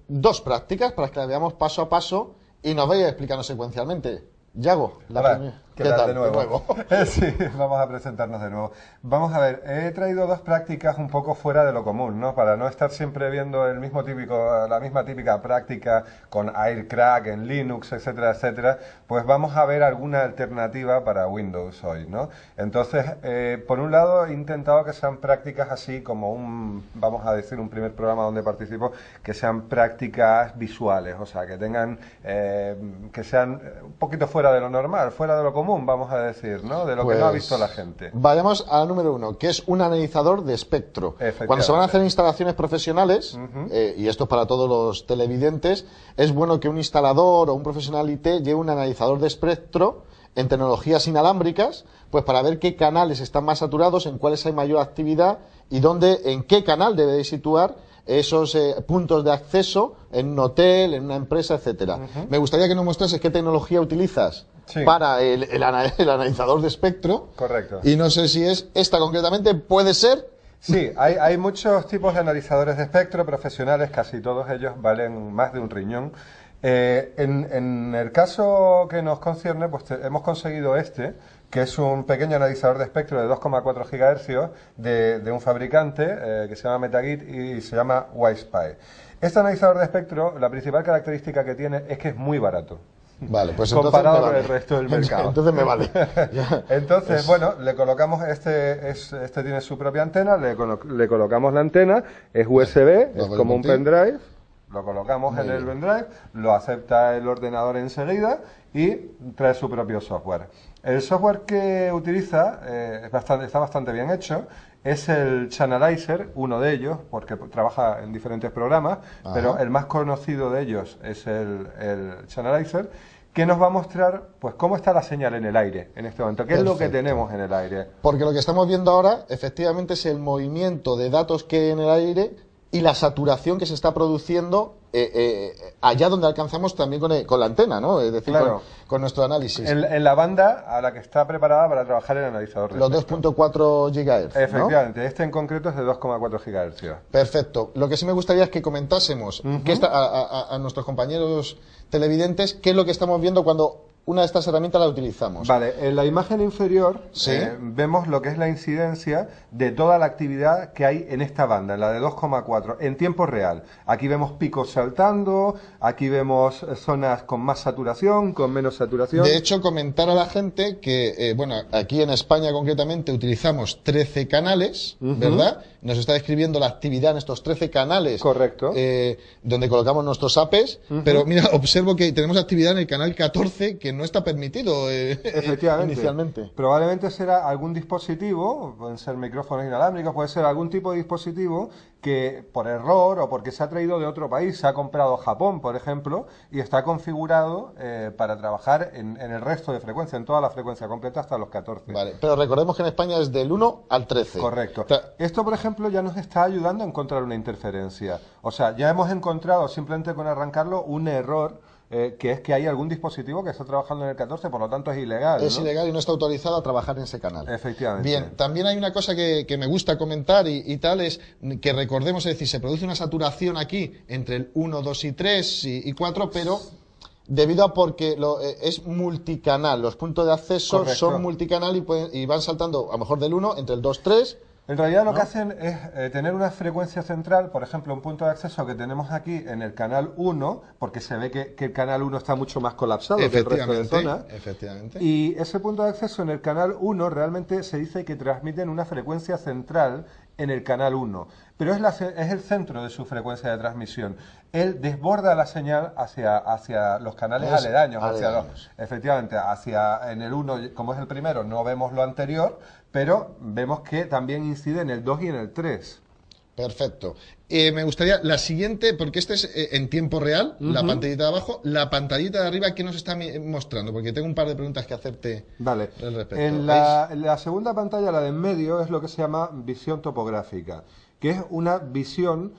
A: dos prácticas para que las veamos paso a paso y nos vaya explicando secuencialmente. Yago,
D: Hola, ¿qué tal de nuevo?
A: De nuevo.
D: Sí, vamos a presentarnos de nuevo. Vamos a ver, he traído dos prácticas un poco fuera de lo común, ¿no? Para no estar siempre viendo la misma típica práctica con Aircrack en Linux, etcétera, etcétera. Pues vamos a ver alguna alternativa para Windows hoy, ¿no? Entonces, por un lado, he intentado que sean prácticas así como vamos a decir, un primer programa donde participo, que sean prácticas visuales, o sea, que tengan, que sean un poquito fuera de lo normal, fuera de lo común, vamos a decir, ¿no? De lo que no ha visto la gente.
A: Vayamos a la número uno, que es un analizador de espectro. Cuando se van a hacer instalaciones profesionales, y esto es para todos los televidentes, es bueno que un instalador o un profesional IT lleve un analizador de espectro en tecnologías inalámbricas, pues para ver qué canales están más saturados, en cuáles hay mayor actividad y en qué canal debe situar esos puntos de acceso en un hotel, en una empresa, etcétera. Me gustaría que nos mostrases qué tecnología utilizas para el analizador de espectro.
D: Correcto.
A: Y no sé si es esta concretamente, puede ser.
D: Sí, hay muchos tipos de analizadores de espectro profesionales, casi todos ellos valen más de un riñón. En el caso que nos concierne, pues hemos conseguido que es un pequeño analizador de espectro de 2,4 GHz de un fabricante que se llama Metagit y se llama WiSpy. Este analizador de espectro, la principal característica que tiene es que es muy barato.
A: Vale, pues
D: comparado
A: entonces
D: con el resto del mercado.
A: Entonces me vale.
D: Entonces, bueno, le colocamos este tiene su propia antena, le colocamos la antena, es USB, es como un pendrive, lo colocamos en el pendrive, lo acepta el ordenador enseguida y trae su propio software. El software que utiliza está bastante bien hecho. Es el Channelizer, uno de ellos, porque trabaja en diferentes programas, pero el más conocido de ellos es el Channelizer, que nos va a mostrar pues cómo está la señal en el aire en este momento, qué es lo que tenemos en el aire.
A: Porque lo que estamos viendo ahora, efectivamente, es el movimiento de datos que hay en el aire y la saturación que se está produciendo allá donde alcanzamos también con la antena, ¿no? Es decir,
D: claro,
A: con nuestro análisis.
D: En la banda a la que está preparada para trabajar el analizador.
A: Los 2.4 GHz.
D: Efectivamente, ¿no? Este en concreto es de 2,4 GHz.
A: Perfecto. Lo que sí me gustaría es que comentásemos a nuestros compañeros televidentes qué es lo que estamos viendo cuando una de estas herramientas la utilizamos.
D: Vale, en la imagen inferior vemos lo que es la incidencia de toda la actividad que hay en esta banda, en la de 2,4, en tiempo real. Aquí vemos picos saltando, aquí vemos zonas con más saturación, con menos saturación.
A: De hecho, comentar a la gente que, bueno, aquí en España concretamente utilizamos 13 canales, ¿verdad? Nos está describiendo la actividad en estos 13 canales.
D: Correcto.
A: Donde colocamos nuestros APs, pero mira, observo que tenemos actividad en el canal 14 que no está permitido
D: Efectivamente.
A: inicialmente.
D: Probablemente será algún dispositivo, pueden ser micrófonos inalámbricos, puede ser algún tipo de dispositivo que por error o porque se ha traído de otro país, se ha comprado Japón, por ejemplo, y está configurado para trabajar en el resto de frecuencia, en toda la frecuencia completa hasta los 14.
A: Vale, pero recordemos que en España es del 1 al 13.
D: Correcto.
A: O sea,
D: Esto, por ejemplo, ya nos está ayudando a encontrar una interferencia. O sea, ya hemos encontrado simplemente con arrancarlo un error, que es que hay algún dispositivo que está trabajando en el 14, por lo tanto es ilegal.
A: es
D: ¿no?
A: ilegal y no está autorizado a trabajar en ese canal.
D: Efectivamente.
A: Bien, también hay una cosa que me gusta comentar y tal, es que recordemos, es decir, se produce una saturación aquí entre el 1, 2 y 3 y 4, pero debido a porque es multicanal, los puntos de acceso
D: Correcto.
A: son multicanal y van saltando a lo mejor del 1 entre el 2, 3.
D: En realidad lo
A: ¿no?
D: que hacen es tener una frecuencia central, por ejemplo, un punto de acceso que tenemos aquí en el canal 1, porque se ve que el canal 1 está mucho más colapsado que el resto de zonas.
A: Efectivamente.
D: Y ese punto de acceso en el canal 1 realmente se dice que transmiten una frecuencia central en el canal 1, pero es el centro de su frecuencia de transmisión. Él desborda la señal hacia los canales aledaños, efectivamente, en el 1, como es el primero, no vemos lo anterior, pero vemos que también incide en el 2 y en el 3.
A: Perfecto. Me gustaría la siguiente, porque este es en tiempo real, la pantallita de abajo, la pantallita de arriba, ¿qué nos está mostrando? Porque tengo un par de preguntas que hacerte
D: Vale.
A: al respecto.
D: En la segunda pantalla, la de en medio, es lo que se llama visión topográfica, que es una visión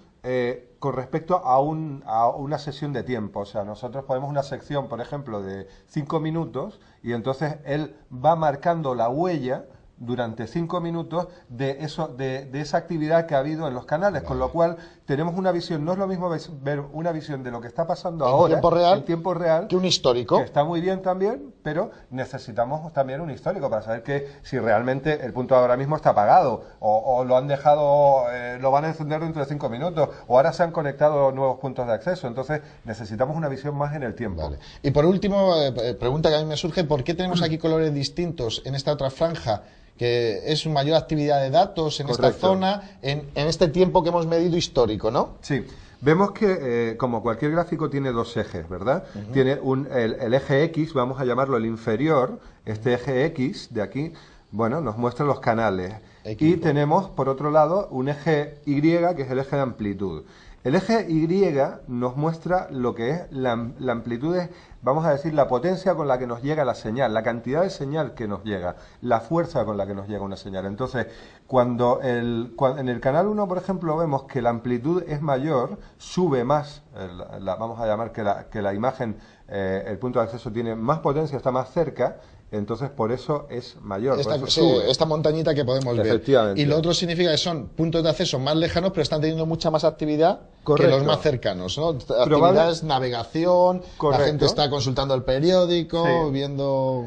D: con respecto a una sesión de tiempo. O sea, nosotros ponemos una sección, por ejemplo, de 5 minutos y entonces él va marcando la huella durante 5 minutos de esa actividad que ha habido en los canales, con lo cual tenemos una visión, no es lo mismo ver una visión de lo que está pasando ahora en tiempo real
A: que un histórico,
D: que está muy bien también, pero necesitamos también un histórico para saber que si realmente el punto ahora mismo está apagado o lo han dejado, lo van a encender dentro de 5 minutos o ahora se han conectado nuevos puntos de acceso, entonces necesitamos una visión más en el tiempo.
A: Vale. Y por último, pregunta que a mí me surge, ¿por qué tenemos aquí colores distintos en esta otra franja? Que es mayor actividad de datos en
D: Correcto.
A: esta zona, en este tiempo que hemos medido histórico, ¿no?
D: Sí, vemos que como cualquier gráfico tiene dos ejes, ¿verdad? Tiene el eje X, vamos a llamarlo el inferior, este eje X de aquí, bueno, nos muestra los canales. Y tenemos, por otro lado, un eje Y, que es el eje de amplitud. El eje Y nos muestra lo que es la amplitud, vamos a decir, la potencia con la que nos llega la señal, la cantidad de señal que nos llega, la fuerza con la que nos llega una señal. Entonces, cuando en el canal 1, por ejemplo, vemos que la amplitud es mayor, sube más, vamos a llamar que la imagen, el punto de acceso tiene más potencia, está más cerca, entonces por eso es mayor.
A: Esta montañita que podemos ver. Y lo otro significa que son puntos de acceso más lejanos, pero están teniendo mucha más actividad que los más cercanos, ¿no? Actividades, navegación, la gente está consultando el periódico, viendo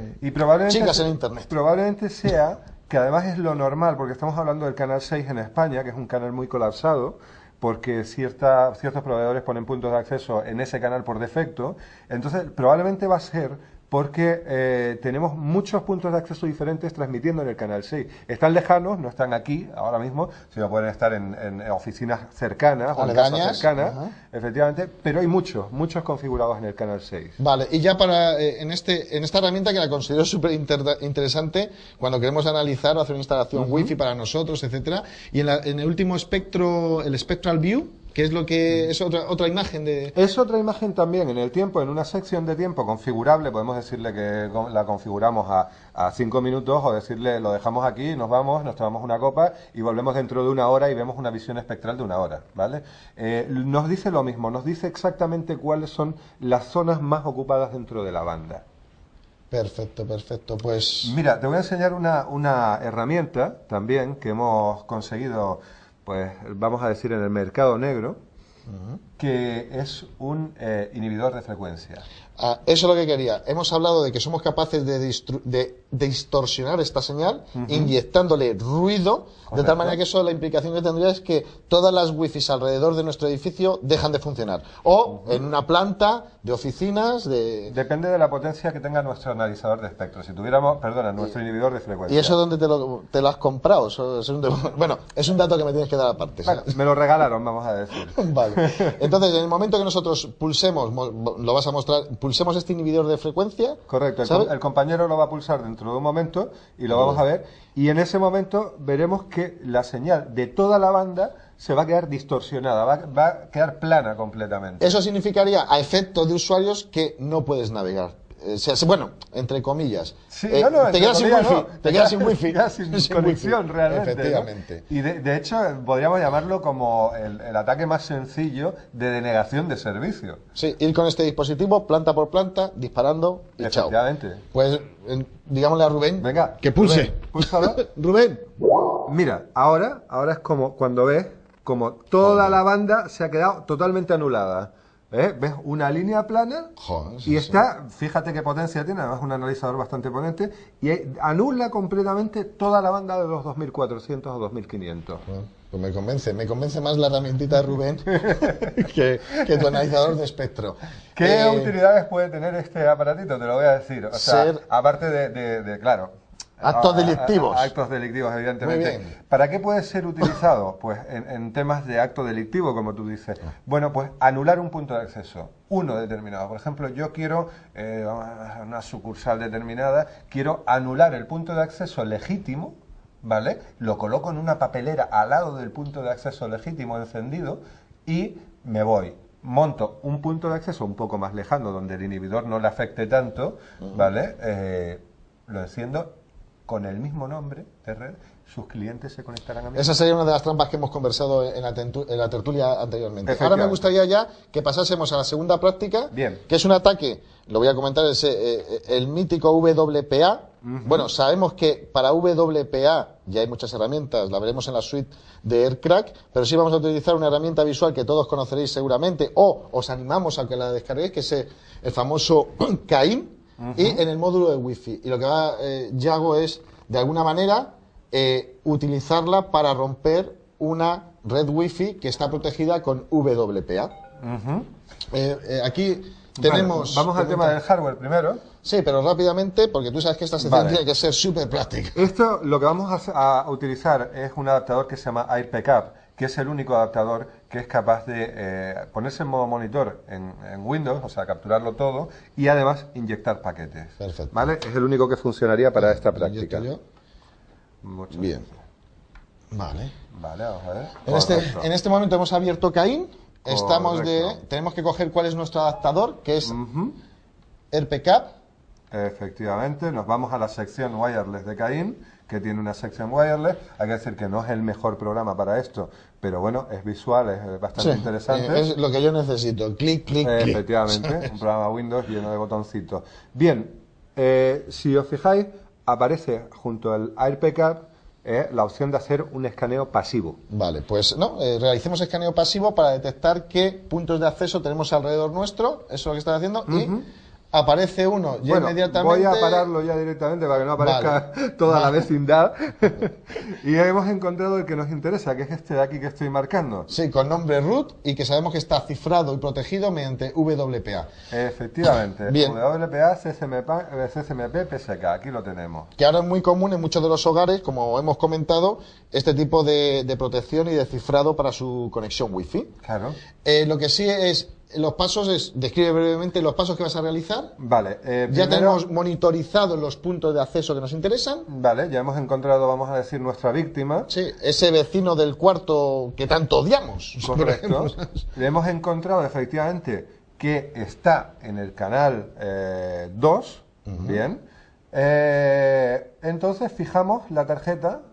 A: chicas en internet.
D: Probablemente sea que además es lo normal, porque estamos hablando del canal 6 en España, que es un canal muy colapsado, porque ciertos proveedores ponen puntos de acceso en ese canal por defecto. Entonces probablemente va a ser porque tenemos muchos puntos de acceso diferentes transmitiendo en el canal 6. Están lejanos, no están aquí ahora mismo, sino pueden estar en oficinas cercanas o en casas cercanas, efectivamente, pero hay muchos configurados en el canal 6.
A: Vale, y ya para en esta herramienta que la considero súper interesante cuando queremos analizar o hacer una instalación wifi para nosotros, etcétera, y en el último espectro, el Spectral View, que es lo que es otra imagen de...
D: Es otra imagen también en el tiempo, en una sección de tiempo configurable, podemos decirle que la configuramos a 5 minutos o decirle lo dejamos aquí, nos vamos, nos tomamos una copa y volvemos dentro de 1 hora y vemos una visión espectral de 1 hora, ¿vale? Nos dice lo mismo, nos dice exactamente cuáles son las zonas más ocupadas dentro de la banda.
A: Perfecto, pues...
D: Mira, te voy a enseñar una herramienta también que hemos conseguido, pues vamos a decir en el mercado negro, que es un inhibidor de frecuencia.
A: Eso es lo que quería. Hemos hablado de que somos capaces de distorsionar esta señal inyectándole ruido, de tal manera que eso, la implicación que tendría es que todas las wifis alrededor de nuestro edificio dejan de funcionar. O en una planta de oficinas,
D: Depende de la potencia que tenga nuestro analizador de espectro. Si tuviéramos, nuestro inhibidor de frecuencia.
A: ¿Y eso dónde te lo has comprado? Bueno, es un dato que me tienes que dar aparte.
D: Bueno, me lo regalaron, vamos a decir.
A: Vale. Vale. Entonces, en el momento que nosotros pulsemos, lo vas a mostrar, pulsemos este inhibidor de frecuencia.
D: Correcto,
A: ¿sabes?
D: el compañero lo va a pulsar dentro de un momento y lo vamos a ver. Y en ese momento veremos que la señal de toda la banda se va a quedar distorsionada, va a quedar plana completamente.
A: Eso significaría, a efecto de usuarios, que no puedes navegar. Bueno, entre comillas.
D: Sí,
A: te quedas sin wifi.
D: te quedas sin wifi, sin conexión
A: wifi,
D: realmente.
A: Efectivamente.
D: ¿No? Y de hecho, podríamos llamarlo como el ataque más sencillo de denegación de servicio.
A: Sí, ir con este dispositivo, planta por planta, disparando y chao.
D: Efectivamente.
A: Pues, digámosle a Rubén,
D: venga,
A: que pulse.
D: Rubén, púlsalo.
A: Rubén.
D: Mira, ahora es como cuando ves como toda la banda se ha quedado totalmente anulada. ¿Ves una línea plana?
A: Joder,
D: y está, fíjate qué potencia tiene, además es un analizador bastante potente, y anula completamente toda la banda de los 2400 o 2500.
A: Pues me convence más la herramientita de Rubén que tu analizador de espectro.
D: ¿Qué utilidades puede tener este aparatito? Te lo voy a decir. O sea, aparte de claro,
A: actos delictivos.
D: Actos delictivos, evidentemente.
A: Muy bien.
D: ¿Para qué puede ser utilizado? Pues en temas de acto delictivo, como tú dices. Bueno, pues anular un punto de acceso, uno determinado. Por ejemplo, yo quiero, una sucursal determinada, quiero anular el punto de acceso legítimo, ¿vale? Lo coloco en una papelera al lado del punto de acceso legítimo encendido y me voy. Monto un punto de acceso un poco más lejano, donde el inhibidor no le afecte tanto, ¿vale? Lo enciendo con el mismo nombre de red, sus clientes se conectarán a mí.
A: Esa sería una de las trampas que hemos conversado en la tertulia anteriormente. Ahora me gustaría ya que pasásemos a la segunda práctica, que es un ataque, lo voy a comentar, es el mítico WPA. Bueno, sabemos que para WPA ya hay muchas herramientas, la veremos en la suite de AirCrack, pero sí vamos a utilizar una herramienta visual que todos conoceréis seguramente, o os animamos a que la descarguéis, que es el famoso Cain. Y en el módulo de Wi-Fi. Y lo que yo hago es, de alguna manera, utilizarla para romper una red Wi-Fi que está protegida con WPA. Aquí tenemos...
D: Vamos al tema del hardware primero.
A: Sí, pero rápidamente, porque tú sabes que esta sección tiene que ser súper práctica.
D: Esto, lo que vamos a utilizar es un adaptador que se llama AirPcap, que es el único adaptador que es capaz de ponerse en modo monitor en Windows, o sea, capturarlo todo, y además inyectar paquetes.
A: Perfecto.
D: ¿Vale? Es el único que funcionaría para esta práctica.
A: Bien. Vale.
D: Vale, vamos a ver.
A: En este momento hemos abierto Cain. Tenemos que coger cuál es nuestro adaptador, que es AirPcap.
D: Efectivamente, nos vamos a la sección wireless de Cain, que tiene una sección wireless. Hay que decir que no es el mejor programa para esto, pero bueno, es visual, es bastante interesante.
A: Es lo que yo necesito, clic, clic, clic.
D: Efectivamente, un programa Windows lleno de botoncitos. Bien, si os fijáis, aparece junto al AirPcap la opción de hacer un escaneo pasivo.
A: Vale, pues realicemos escaneo pasivo para detectar qué puntos de acceso tenemos alrededor nuestro, eso es lo que están haciendo, y aparece uno ya inmediatamente.
D: Voy a pararlo ya directamente para que no aparezca toda la vecindad. Y hemos encontrado el que nos interesa, que es este de aquí que estoy marcando.
A: Sí, con nombre root y que sabemos que está cifrado y protegido mediante WPA.
D: Efectivamente.
A: Bien.
D: WPA, CCMP, PSK. Aquí lo tenemos.
A: Que ahora es muy común en muchos de los hogares, como hemos comentado, este tipo de protección y de cifrado para su conexión Wi-Fi.
D: Claro.
A: Lo que sí es... Los pasos describe brevemente los pasos que vas a realizar.
D: Vale.
A: Ya tenemos monitorizados los puntos de acceso que nos interesan.
D: Vale, ya hemos encontrado, vamos a decir, nuestra víctima.
A: Sí, ese vecino del cuarto que tanto odiamos.
D: Correcto. Le hemos encontrado efectivamente que está en el canal 2. Bien. Entonces fijamos la tarjeta,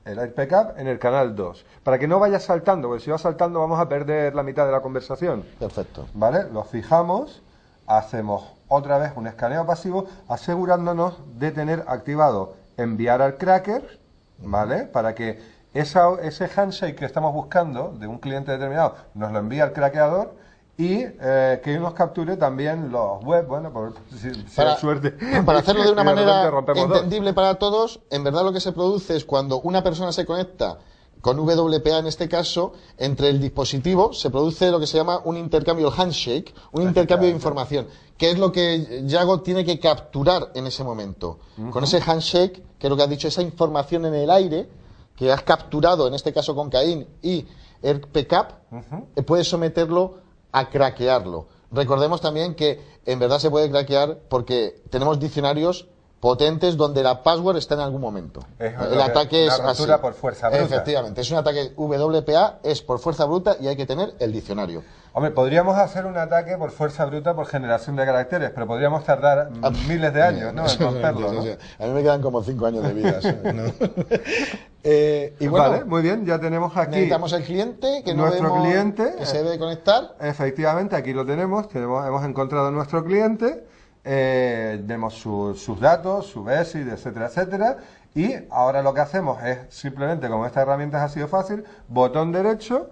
D: el AirPcap, en el canal 2. Para que no vaya saltando, porque si va saltando vamos a perder la mitad de la conversación.
A: Perfecto.
D: ¿Vale? Lo fijamos, hacemos otra vez un escaneo pasivo, asegurándonos de tener activado enviar al cracker, ¿vale? Para que ese handshake que estamos buscando de un cliente determinado nos lo envíe al craqueador y que nos capture también los web, bueno, si hay suerte.
A: Para hacerlo de una manera
D: rompemos
A: entendible para todos, en verdad lo que se produce es cuando una persona se conecta con WPA en este caso, entre el dispositivo se produce lo que se llama un intercambio, el handshake, un intercambio de información, que es lo que Yago tiene que capturar en ese momento. Con ese handshake, que es lo que has dicho, esa información en el aire, que has capturado en este caso con Cain y AirPcap, puedes someterlo a craquearlo. Recordemos también que en verdad se puede craquear porque tenemos diccionarios potentes donde la password está en algún momento. El ataque es así.
D: Por fuerza bruta.
A: Efectivamente, es un ataque WPA, es por fuerza bruta y hay que tener el diccionario.
D: Hombre, podríamos hacer un ataque por fuerza bruta por generación de caracteres, pero podríamos tardar miles de años, ¿no? En romperlo, ¿no?
A: A mí me quedan como 5 años de vida. ¿no? Y bueno,
D: vale, muy bien, ya tenemos aquí.
A: Necesitamos el cliente, que no
D: nuestro
A: vemos
D: cliente,
A: que se debe conectar.
D: Efectivamente, aquí lo tenemos, hemos encontrado nuestro cliente, vemos sus datos, su BESID, etcétera, etcétera. Y ahora lo que hacemos es simplemente, como esta herramienta ha sido fácil, botón derecho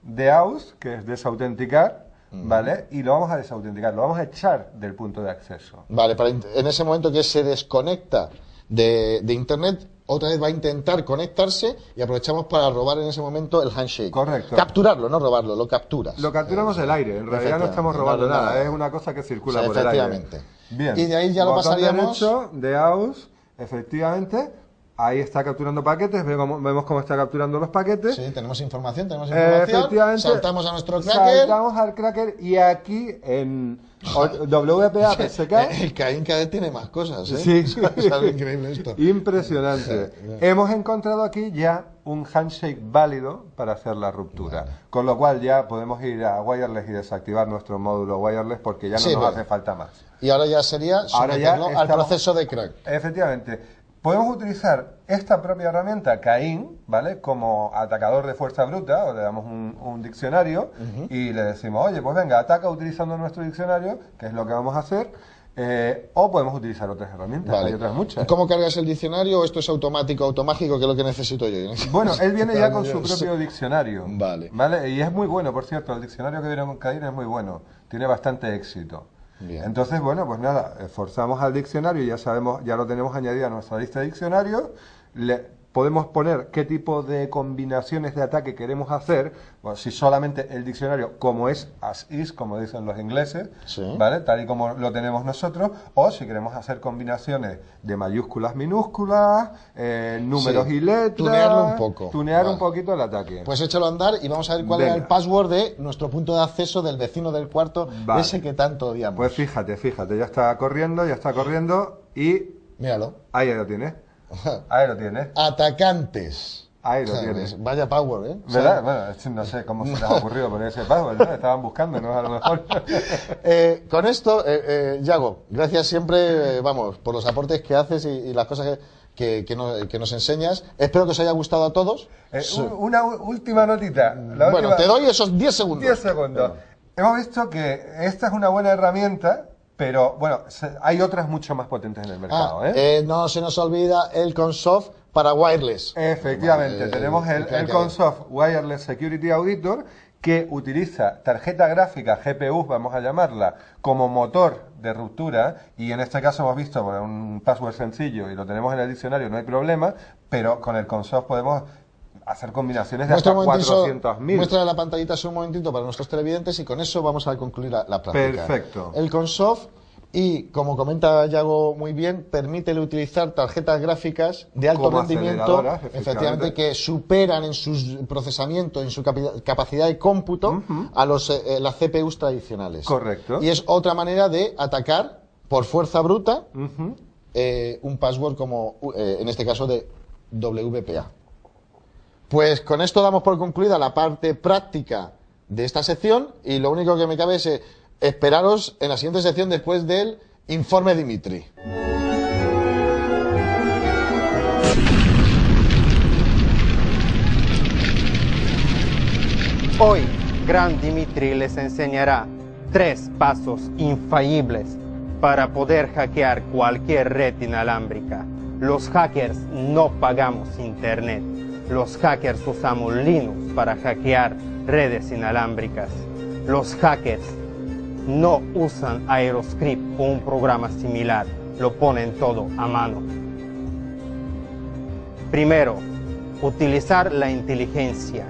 D: de AUS, que es desautenticar, ¿vale? Y lo vamos a desautenticar, lo vamos a echar del punto de acceso.
A: Vale, en ese momento que se desconecta de Internet, otra vez va a intentar conectarse y aprovechamos para robar en ese momento el handshake.
D: Correcto.
A: Capturarlo, no robarlo, lo capturas.
D: Lo capturamos del aire, en realidad no estamos robando nada, es una cosa que circula por el aire.
A: Efectivamente.
D: Bien.
A: Y de ahí ya lo
D: Botón
A: pasaríamos.
D: derecho de AUS, efectivamente. Ahí está capturando paquetes, vemos cómo está capturando los paquetes.
A: Sí, tenemos información.
D: Efectivamente.
A: Saltamos a nuestro cracker.
D: Saltamos al cracker y aquí en WPA PSK.
A: El Caín cada vez tiene más cosas, ¿eh?
D: Sí.
A: Es algo increíble esto.
D: Impresionante. Hemos encontrado aquí ya un handshake válido para hacer la ruptura.
A: Vale.
D: Con lo cual ya podemos ir a wireless y desactivar nuestro módulo wireless porque ya no nos hace falta más.
A: Y ahora ya sería someterlo al proceso de crack.
D: Efectivamente. Podemos utilizar esta propia herramienta, Caín, ¿vale? Como atacador de fuerza bruta, o le damos un diccionario y le decimos, oye, pues venga, ataca utilizando nuestro diccionario, que es lo que vamos a hacer, o podemos utilizar otras herramientas,
A: Vale.
D: hay otras muchas.
A: ¿Cómo cargas el diccionario? ¿Esto es automático, automágico? ¿Qué es lo que necesito yo?
D: Bueno, él viene ya con su propio diccionario.
A: Vale.
D: ¿Vale? Y es muy bueno, por cierto, el diccionario que viene con Caín es muy bueno, tiene bastante éxito.
A: Bien.
D: Entonces, bueno, pues nada, forzamos al diccionario, ya sabemos, ya lo tenemos añadido a nuestra lista de diccionarios, podemos poner qué tipo de combinaciones de ataque queremos hacer, bueno, si solamente el diccionario como es as is, como dicen los ingleses,
A: Sí.
D: ¿vale? Tal y como lo tenemos nosotros, o si queremos hacer combinaciones de mayúsculas, minúsculas, números
A: Sí.
D: y letras,
A: Tunearlo un poco.
D: tunear
A: Vale.
D: un poquito el ataque.
A: Pues échalo a andar y vamos a ver cuál
D: Venga.
A: era el password de nuestro punto de acceso del vecino del cuarto,
D: Vale.
A: ese que tanto odiamos.
D: Pues fíjate, ya está corriendo y
A: Míralo.
D: ahí lo tienes. Ahí lo tienes.
A: Atacantes.
D: Ahí lo
A: Joder,
D: tienes.
A: Vaya power, ¿eh?
D: ¿Verdad? Bueno, no sé cómo se les ha ocurrido poner ese password, ¿no? Estaban buscándonos a lo mejor.
A: Con esto, Yago, gracias siempre, vamos, por los aportes que haces y las cosas que nos enseñas. Espero que os haya gustado a todos.
D: Una última notita.
A: Bueno, te doy esos 10 segundos.
D: 10 segundos. Hemos visto que esta es una buena herramienta, pero bueno, hay otras mucho más potentes en el mercado,
A: No se nos olvida el Consoft para wireless.
D: Efectivamente,
A: Vale,
D: tenemos el Consoft Wireless Security Auditor, que utiliza tarjeta gráfica, GPU, vamos a llamarla, como motor de ruptura, y en este caso hemos visto bueno, un password sencillo y lo tenemos en el diccionario, no hay problema, pero con el Consoft podemos hacer combinaciones de hasta 400.000.
A: Muestra la pantallita un momentito para nuestros televidentes y con eso vamos a concluir la práctica.
D: Perfecto.
A: El Consoft, y como comenta Yago muy bien, permite utilizar tarjetas gráficas de alto
D: Como
A: rendimiento,
D: aceleradoras,
A: efectivamente, que superan en su procesamiento, en su capacidad de cómputo a las CPUs tradicionales.
D: Correcto.
A: Y es otra manera de atacar por fuerza bruta un password como, en este caso, de WPA. Pues con esto damos por concluida la parte práctica de esta sección y lo único que me cabe es esperaros en la siguiente sección después del informe Dimitri.
H: Hoy, Gran Dimitri les enseñará 3 pasos infalibles para poder hackear cualquier red inalámbrica. Los hackers no pagamos internet. Los hackers usamos Linux para hackear redes inalámbricas. Los hackers no usan Aeroscript o un programa similar. Lo ponen todo a mano. Primero, utilizar la inteligencia.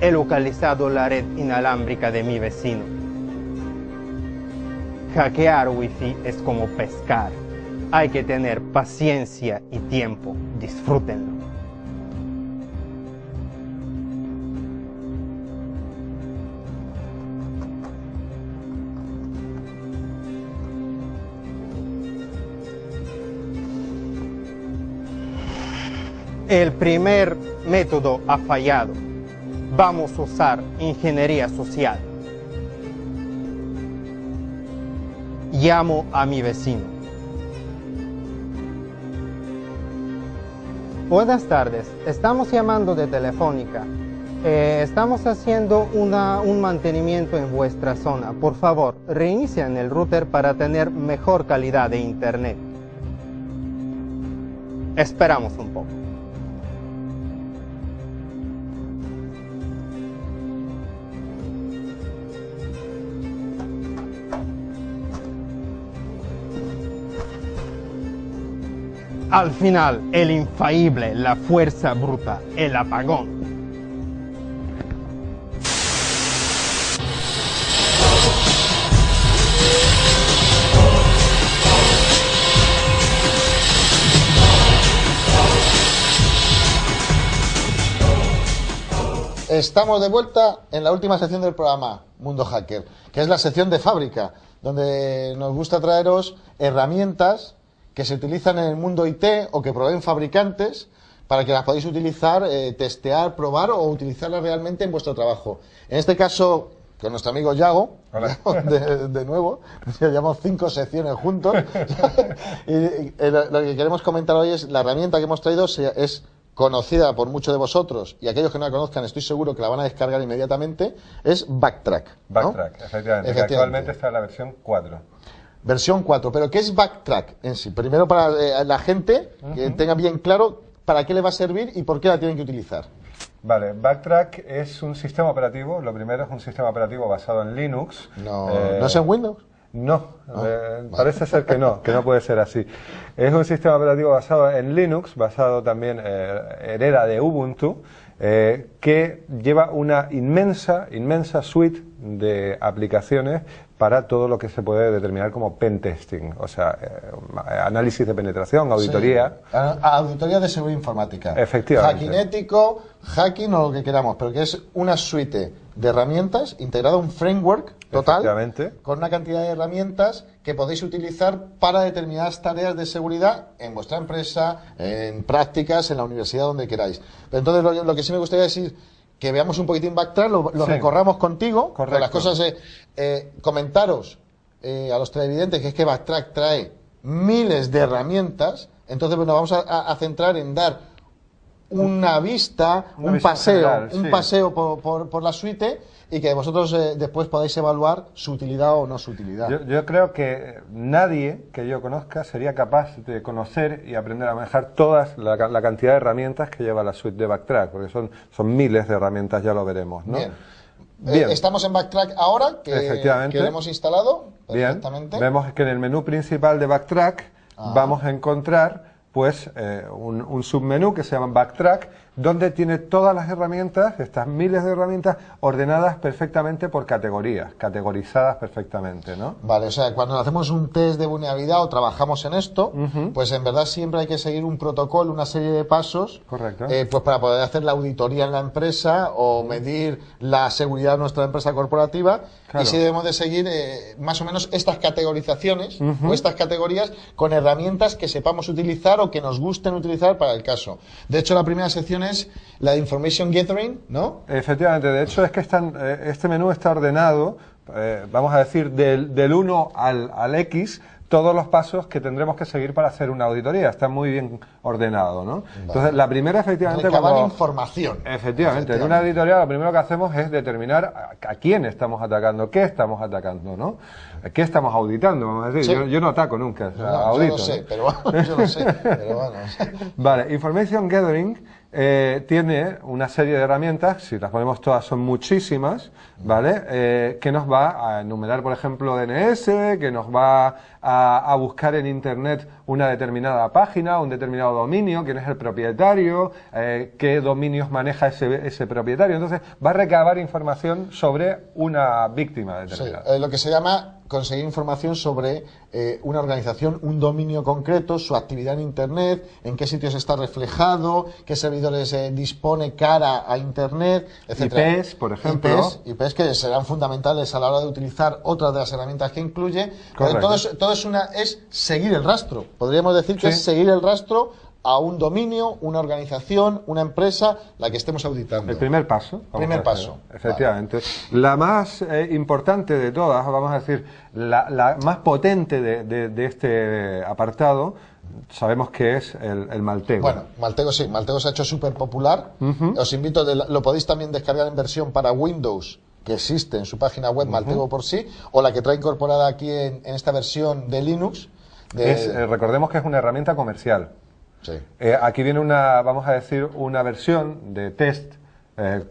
H: He localizado la red inalámbrica de mi vecino. Hackear Wi-Fi es como pescar. Hay que tener paciencia y tiempo. Disfrútenlo. El primer método ha fallado. Vamos a usar ingeniería social. Llamo a mi vecino. Buenas tardes, estamos llamando de Telefónica. Estamos haciendo un mantenimiento en vuestra zona. Por favor, reinicien el router para tener mejor calidad de internet. Esperamos un poco. Al final, el infalible, la fuerza bruta, el apagón.
A: Estamos de vuelta en la última sección del programa, Mundo Hacker, que es la sección de fábrica, donde nos gusta traeros herramientas que se utilizan en el mundo IT o que proveen fabricantes para que las podáis utilizar, testear, probar o utilizarlas realmente en vuestro trabajo. En este caso, con nuestro amigo Yago, de nuevo, ya llevamos 5 secciones juntos, y lo que queremos comentar hoy es la herramienta que hemos traído es conocida por muchos de vosotros, y aquellos que no la conozcan estoy seguro que la van a descargar inmediatamente, es Backtrack, ¿no?
D: Backtrack, efectivamente, que actualmente está en la versión 4.
A: Versión 4, pero ¿qué es Backtrack en sí? Primero para la gente que tenga bien claro para qué le va a servir y por qué la tienen que utilizar.
D: Vale, Backtrack es un sistema operativo, lo primero es un sistema operativo basado en Linux.
A: ¿No es en Windows?
D: No, parece ser que no puede ser así. Es un sistema operativo basado en Linux, basado también, hereda de Ubuntu, que lleva una inmensa suite de aplicaciones para todo lo que se puede determinar como pentesting, o sea, análisis de penetración, auditoría.
A: Sí. Auditoría de seguridad informática.
D: Efectivamente.
A: Hacking ético, hacking o lo que queramos, pero que es una suite de herramientas integrada a un framework total con una cantidad de herramientas que podéis utilizar para determinadas tareas de seguridad en vuestra empresa, en prácticas, en la universidad, donde queráis. Pero entonces lo que sí me gustaría decir, que veamos un poquitín Backtrack, lo recorramos contigo, con las cosas, comentaros a los televidentes que es que Backtrack trae miles de herramientas. Entonces, bueno, vamos a centrar en dar una vista, un paseo por la suite, y que vosotros después podáis evaluar su utilidad o no su utilidad.
D: Yo creo que nadie que yo conozca sería capaz de conocer y aprender a manejar todas la cantidad de herramientas que lleva la suite de Backtrack, porque son miles de herramientas, ya lo veremos, ¿no?
A: Bien. Estamos en Backtrack ahora, que lo hemos instalado perfectamente.
D: Vemos que en el menú principal de Backtrack vamos a encontrar pues un submenú que se llama Backtrack, donde tiene todas las herramientas, estas miles de herramientas, ordenadas perfectamente por categorías, categorizadas perfectamente, ¿no?
A: Vale, o sea, cuando hacemos un test de vulnerabilidad o trabajamos en esto, pues en verdad siempre hay que seguir un protocolo, una serie de pasos,
D: correcto,
A: pues para poder hacer la auditoría en la empresa o medir la seguridad de nuestra empresa corporativa. Claro. Y sí debemos de seguir más o menos estas categorizaciones o estas categorías con herramientas que sepamos utilizar o que nos gusten utilizar para el caso. De hecho, la primera sección es la de Information Gathering, ¿no?
D: Efectivamente, de hecho es que este menú está ordenado, vamos a decir, del 1 al X, todos los pasos que tendremos que seguir para hacer una auditoría. Está muy bien ordenado, ¿no? Vale. Entonces, la primera, efectivamente...
A: Recabar información.
D: Efectivamente. En una auditoría lo primero que hacemos es determinar a quién estamos atacando, qué estamos atacando, ¿no? ¿Qué estamos auditando? Vamos a decir. Sí. Yo no ataco nunca, audito.
A: Yo lo sé, yo lo sé, pero bueno.
D: Vale, Information Gathering tiene una serie de herramientas, si las ponemos todas son muchísimas, ¿vale? Que nos va a enumerar, por ejemplo, DNS, que nos va a buscar en Internet una determinada página, un determinado dominio, quién es el propietario, qué dominios maneja ese propietario. Entonces va a recabar información sobre una víctima determinada.
A: Sí, lo que se llama conseguir información sobre una organización, un dominio concreto, su actividad en Internet, en qué sitios está reflejado, qué servidores dispone cara a Internet, etc.
D: IPs, por ejemplo.
A: IPs que serán fundamentales a la hora de utilizar otras de las herramientas que incluye. Todo es seguir el rastro. Podríamos decir que es seguir el rastro a un dominio, una organización, una empresa, la que estemos auditando.
D: El primer paso.
A: Primer paso.
D: Efectivamente. Vale. La más importante de todas, vamos a decir, la más potente de este apartado, sabemos que es el Maltego.
A: Bueno, Maltego sí, Maltego se ha hecho súper popular. Os invito, lo podéis también descargar en versión para Windows, que existe en su página web, Maltego por sí, o la que trae incorporada aquí en esta versión de Linux.
D: Recordemos que es una herramienta comercial.
A: Sí.
D: Aquí viene vamos a decir, una versión de test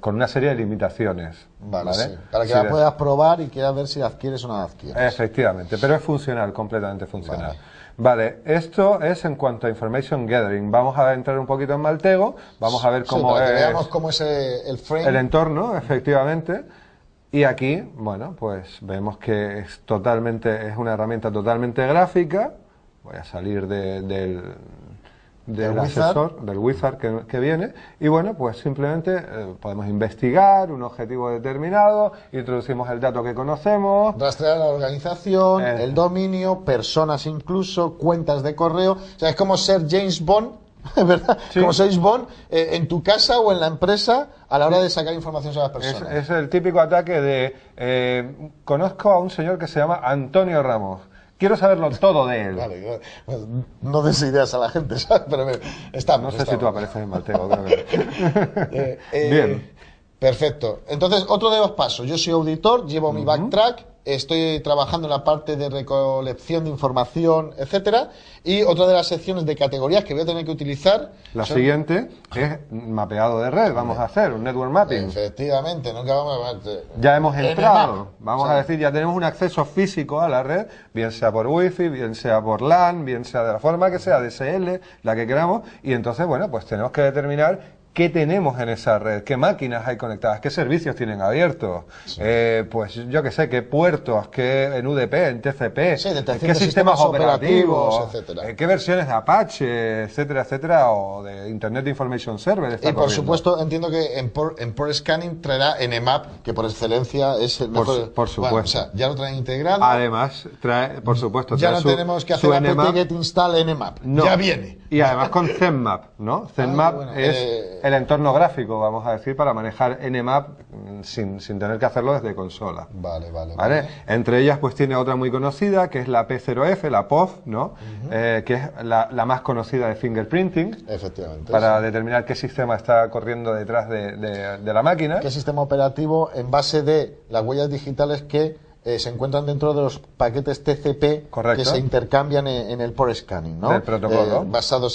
D: con una serie de limitaciones.
A: Vale. Sí. Para que la puedas probar y quieras ver si la adquieres o no la adquieres.
D: Efectivamente, pero es funcional, completamente funcional. Vale, esto es en cuanto a Information Gathering. Vamos a entrar un poquito en Maltego, vamos a ver cómo
A: veamos cómo es el frame.
D: El entorno, efectivamente. Y aquí, bueno, pues vemos que es una herramienta totalmente gráfica. Voy a salir del asesor, del wizard que viene, y bueno, pues simplemente podemos investigar un objetivo determinado, introducimos el dato que conocemos,
A: rastrear la organización, el dominio, personas incluso, cuentas de correo. O sea, es como ser James Bond, ¿verdad? Sí. Como James Bond en tu casa o en la empresa a la hora de sacar información sobre las personas.
D: Es el típico ataque de conozco a un señor que se llama Antonio Ramos. Quiero saberlo todo de él.
A: Vale, no des ideas a la gente, ¿sabes? Pero estamos.
D: No sé si tú apareces en Maltego. Bien.
A: Perfecto. Entonces, otro de los pasos. Yo soy auditor, llevo mi backtrack, estoy trabajando en la parte de recolección de información, etcétera. Y otra de las secciones de categorías que voy a tener que utilizar...
D: La siguiente es mapeado de red. Vamos a hacer un network mapping.
A: Efectivamente.
D: Ya hemos entrado. Vamos a decir, ya tenemos un acceso físico a la red, bien sea por Wi-Fi, bien sea por LAN, bien sea de la forma que sea, DSL, la que queramos. Y entonces, bueno, pues tenemos que determinar qué tenemos en esa red, qué máquinas hay conectadas, qué servicios tienen abiertos, pues yo qué sé, qué puertos, qué en UDP, en TCP, qué sistemas operativos, etcétera. Qué versiones de Apache, etcétera, etcétera, o de Internet Information Server.
A: Y por supuesto, entiendo que en Port Scanning traerá Nmap, que por excelencia es el mejor.
D: Por supuesto.
A: Bueno, o sea, ya lo traen integrado.
D: Además, trae, por supuesto,
A: ya no tenemos que hacer apt-get install Nmap. No. Ya viene.
D: Y además con ZenMap, ¿no? ZenMap es el entorno gráfico, vamos a decir, para manejar Nmap sin tener que hacerlo desde consola. Vale. Entre ellas, pues tiene otra muy conocida, que es la P0F, la POF, ¿no? Que es la más conocida de fingerprinting.
A: Efectivamente.
D: Para determinar qué sistema está corriendo detrás de la máquina.
A: Qué sistema operativo en base de las huellas digitales que se encuentran dentro de los paquetes TCP.
D: Correcto.
A: Que se intercambian en el port scanning, ¿no?
D: Del protocolo.
A: Basado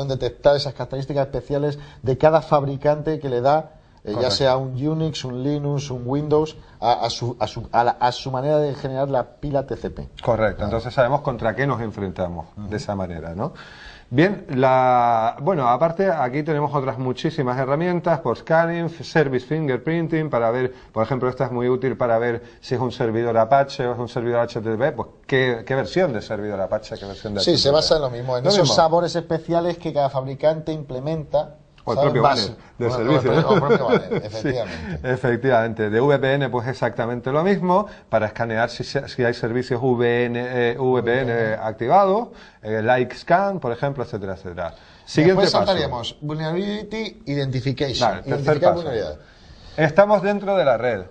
A: en detectar esas características especiales de cada fabricante que le da, ya sea un Unix, un Linux, un Windows, a su manera de generar la pila TCP.
D: Correcto. Entonces sabemos contra qué nos enfrentamos de esa manera, ¿no? Bien, bueno, aparte aquí tenemos otras muchísimas herramientas, por scanning, service fingerprinting, para ver, por ejemplo, esta es muy útil para ver si es un servidor Apache o es un servidor HTTP, pues qué versión de servidor Apache, qué versión de HTTP.
A: Sí, se basa en lo mismo, en esos sabores especiales que cada fabricante implementa.
D: O el propio banner del servicio.
A: O el propio banner, efectivamente.
D: Sí, efectivamente. De VPN, pues exactamente lo mismo, para escanear si hay servicios VPN activados, like scan, por ejemplo, etcétera, etcétera. Siguiente
A: Después
D: paso.
A: saltaríamos Vulnerability Identification.
D: Vale, tercer paso. Estamos dentro de la red.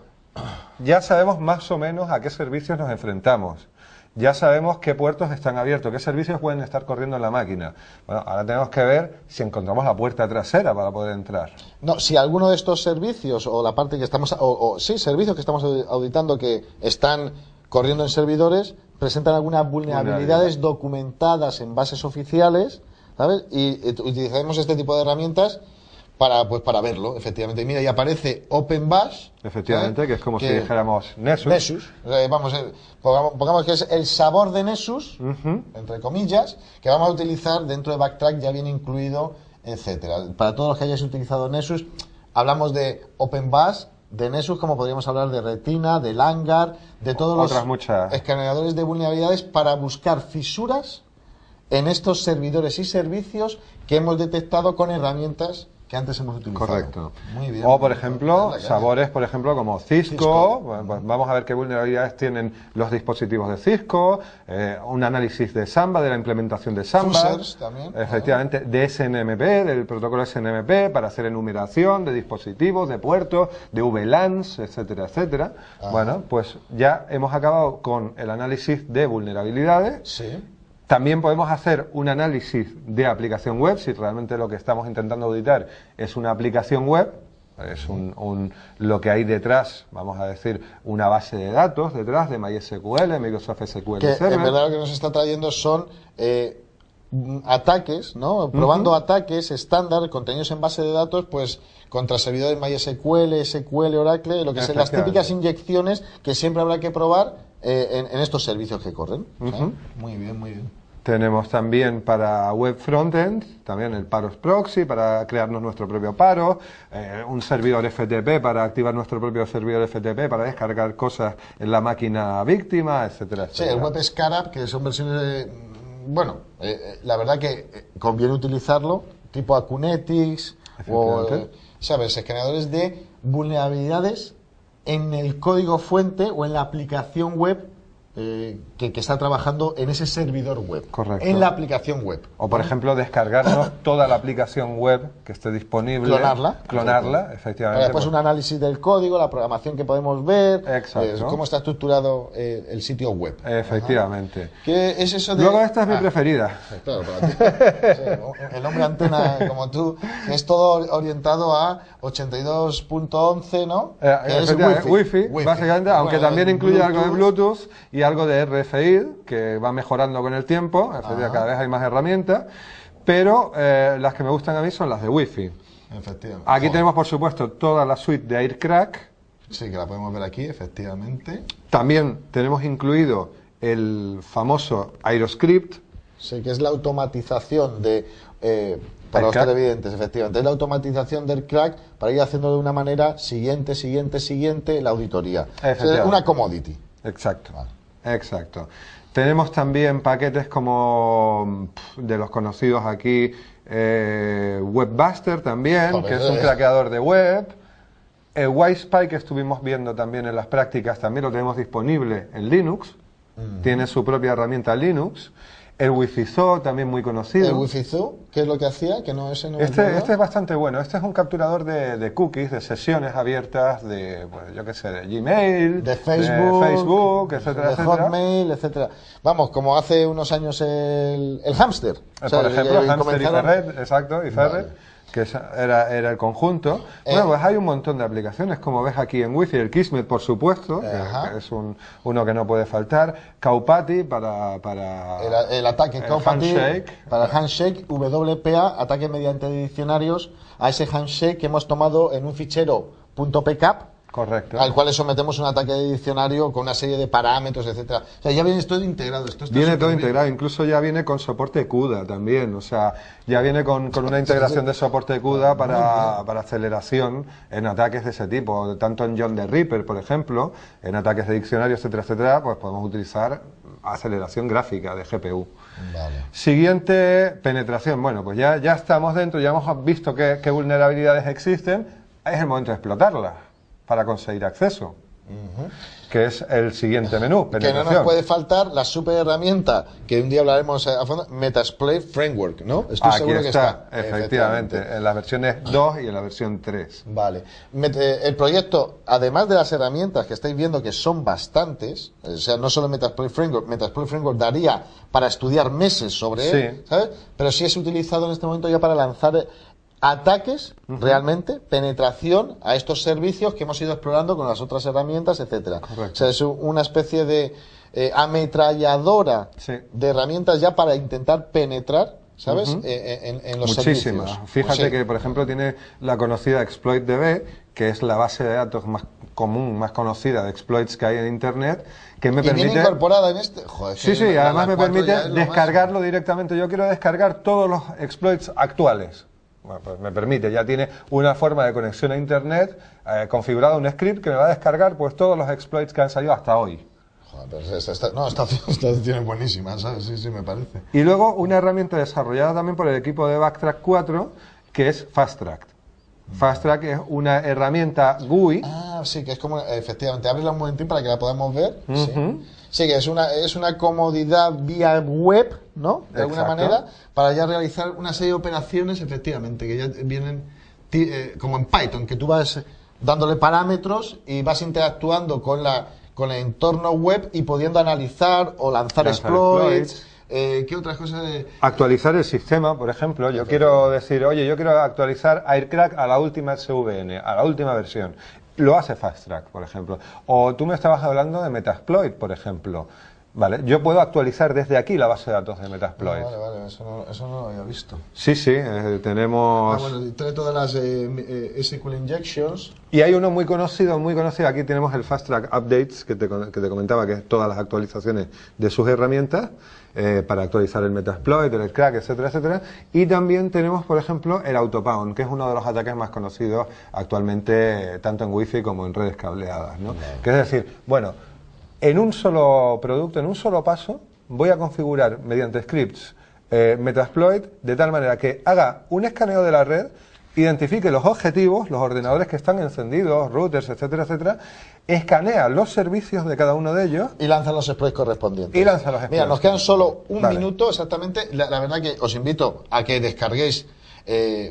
D: Ya sabemos más o menos a qué servicios nos enfrentamos. Ya sabemos qué puertos están abiertos, qué servicios pueden estar corriendo en la máquina. Bueno, ahora tenemos que ver si encontramos la puerta trasera para poder entrar.
A: No, si alguno de estos servicios o la parte que estamos, servicios que estamos auditando que están corriendo en servidores, presentan algunas vulnerabilidades documentadas en bases oficiales, ¿sabes? Y utilizaremos este tipo de herramientas para verlo, efectivamente. Y mira, y aparece OpenBash.
D: Efectivamente, que es como si dijéramos Nessus.
A: Pongamos que es el sabor de Nessus, entre comillas, que vamos a utilizar dentro de Backtrack, ya viene incluido, etcétera. Para todos los que hayáis utilizado Nessus, hablamos de OpenBash, de Nessus, como podríamos hablar de Retina, de Langar, de todos los escaneadores de vulnerabilidades para buscar fisuras en estos servidores y servicios que hemos detectado con herramientas que que antes hemos utilizado.
D: Correcto.
A: Muy bien.
D: O, por ejemplo,
A: Dale,
D: sabores, por ejemplo, como Cisco. Bueno, pues vamos a ver qué vulnerabilidades tienen los dispositivos de Cisco. Un análisis de Samba, de la implementación de Samba.
A: Fusers también.
D: Efectivamente, de SNMP, del protocolo SNMP, para hacer enumeración de dispositivos, de puertos, de VLANs, etcétera, etcétera. Bueno, pues ya hemos acabado con el análisis de vulnerabilidades.
A: Sí.
D: También podemos hacer un análisis de aplicación web, si realmente lo que estamos intentando auditar es una aplicación web, es lo que hay detrás, vamos a decir, una base de datos detrás de MySQL, Microsoft SQL
A: Que
D: Server.
A: en verdad lo que nos está trayendo son ataques, ¿no? Probando ataques estándar, contenidos en base de datos, pues contra servidores MySQL, SQL, Oracle, lo que son las típicas inyecciones que siempre habrá que probar en estos servicios que corren. Muy bien, muy bien.
D: Tenemos también para web frontend, también el Paros Proxy para crearnos nuestro propio paro, un servidor FTP para activar nuestro propio servidor FTP para descargar cosas en la máquina víctima, etcétera, etcétera.
A: Sí, el Web Scarab, que son versiones de... Bueno, la verdad que conviene utilizarlo, tipo Acunetics o, ¿sabes? Escaneadores de vulnerabilidades en el código fuente o en la aplicación web que está trabajando en ese servidor web.
D: Correcto.
A: En la aplicación web.
D: O, por ejemplo, descargarnos toda la aplicación web que esté disponible. Clonarla, efectivamente.
A: Después un análisis del código, la programación que podemos ver.
D: Exacto.
A: Cómo está estructurado el sitio web.
D: Efectivamente.
A: ¿Qué es eso de...?
D: Luego esta es mi preferida.
A: Claro, para ti. Sí, el hombre antena como tú, que es todo orientado a 82.11, ¿no? Que es
D: Wi-Fi, básicamente, aunque también incluye algo de Bluetooth y algo de RFID, que va mejorando con el tiempo, cada vez hay más herramientas, pero las que me gustan a mí son las de Wi-Fi.
A: Efectivamente.
D: Aquí tenemos, por supuesto, toda la suite de AirCrack.
A: Sí, que la podemos ver aquí, efectivamente.
D: También tenemos incluido el famoso Aeroscript.
A: Sí, que es la automatización de... para los televidentes, efectivamente. Es la automatización del crack para ir haciendo de una manera siguiente, la auditoría. Es una commodity.
D: Exacto. Vale. Exacto. Tenemos también paquetes como de los conocidos aquí, WebBuster también, que es un craqueador de web. El WiSpy que estuvimos viendo también en las prácticas, también lo tenemos disponible en Linux. Tiene su propia herramienta Linux. El Wi-Fi Zoo, también muy conocido.
A: ¿El Wi-Fi Zoo? ¿Qué es lo que hacía? Que no, ese no
D: este es bastante bueno. Este es un capturador de cookies, de sesiones abiertas de, pues, yo qué sé, de Gmail,
A: de Facebook,
D: etcétera,
A: de Hotmail, etcétera. Vamos, como hace unos años el Hamster.
D: Por ejemplo, Hamster y Ferret, exacto, y Ferret. Vale. Que era el conjunto. Bueno, pues hay un montón de aplicaciones, como ves aquí en Wi-Fi, el Kismet, por supuesto, que es uno que no puede faltar, Kaupati para
A: el ataque Kaupati,
D: handshake.
A: Para el handshake, WPA, ataque mediante diccionarios a ese handshake que hemos tomado en un fichero .pcap.
D: Correcto.
A: Al cual le sometemos un ataque de diccionario con una serie de parámetros, etcétera. O sea, ya viene todo integrado.
D: Viene todo integrado, incluso ya viene con soporte CUDA también. O sea, ya viene con una integración de soporte CUDA para aceleración en ataques de ese tipo. Tanto en John the Ripper, por ejemplo, en ataques de diccionario, etcétera, etcétera, pues podemos utilizar aceleración gráfica de GPU.
A: Vale.
D: Siguiente, penetración. Bueno, pues ya estamos dentro, ya hemos visto qué vulnerabilidades existen. Es el momento de explotarlas para conseguir acceso, que es el siguiente menú, penetración.
A: Que no nos puede faltar la super herramienta, que un día hablaremos a fondo, Metasploit Framework, ¿no? Estoy
D: Aquí
A: seguro
D: está, que está, efectivamente, en las versiones 2 y en la versión 3.
A: Vale. El proyecto, además de las herramientas que estáis viendo, que son bastantes, o sea, no solo Metasploit Framework daría para estudiar meses sobre él, ¿sabes? Pero sí es utilizado en este momento ya para lanzar ataques, realmente, penetración a estos servicios que hemos ido explorando con las otras herramientas, etcétera.
D: Correcto.
A: O sea, es una especie de ametralladora de herramientas ya para intentar penetrar, ¿sabes? En los
D: muchísimas.
A: servicios.
D: Fíjate que, por ejemplo, tiene la conocida ExploitDB, que es la base de datos más común, más conocida de exploits que hay en Internet, que me permite...
A: ¿Viene incorporada en este? Joder,
D: sí, además me permite descargarlo directamente. Yo quiero descargar todos los exploits actuales. Bueno, pues me permite, ya tiene una forma de conexión a Internet, configurado un script que me va a descargar pues todos los exploits que han salido hasta hoy.
A: Joder, pero esta opción es buenísima, ¿sabes? Sí, me parece.
D: Y luego una herramienta desarrollada también por el equipo de Backtrack 4, que es FastTrack. Fast Track es una herramienta GUI.
A: Ah, sí, que es como, efectivamente, ábrela un momentín para que la podamos ver. Sí. Sí, que es una comodidad vía web, ¿no? De alguna
D: Exacto.
A: manera, para ya realizar una serie de operaciones, efectivamente, que ya vienen como en Python, que tú vas dándole parámetros y vas interactuando con el entorno web y pudiendo analizar o lanzar exploits. ¿Qué otras cosas?
D: Actualizar el sistema, por ejemplo. Yo quiero decir, oye, yo quiero actualizar Aircrack a la última SVN, a la última versión. Lo hace Fast Track, por ejemplo. O tú me estabas hablando de Metasploit, por ejemplo. Vale, yo puedo actualizar desde aquí la base de datos de Metasploit.
A: Vale, eso no lo había visto.
D: Sí, tenemos...
A: Bueno, trae todas las SQL injections.
D: Y hay uno muy conocido, aquí tenemos el Fast Track Updates, que te comentaba, que es todas las actualizaciones de sus herramientas, para actualizar el Metasploit, el crack, etcétera, etcétera. Y también tenemos, por ejemplo, el Autopound, que es uno de los ataques más conocidos actualmente, tanto en Wi-Fi como en redes cableadas, ¿no? Que es decir, bueno, en un solo producto, en un solo paso, voy a configurar mediante scripts Metasploit de tal manera que haga un escaneo de la red, identifique los objetivos, los ordenadores que están encendidos, routers, etcétera, etcétera, escanea los servicios de cada uno de ellos
A: y lanza los exploits correspondientes. Mira, nos quedan solo un minuto exactamente. La verdad que os invito a que descarguéis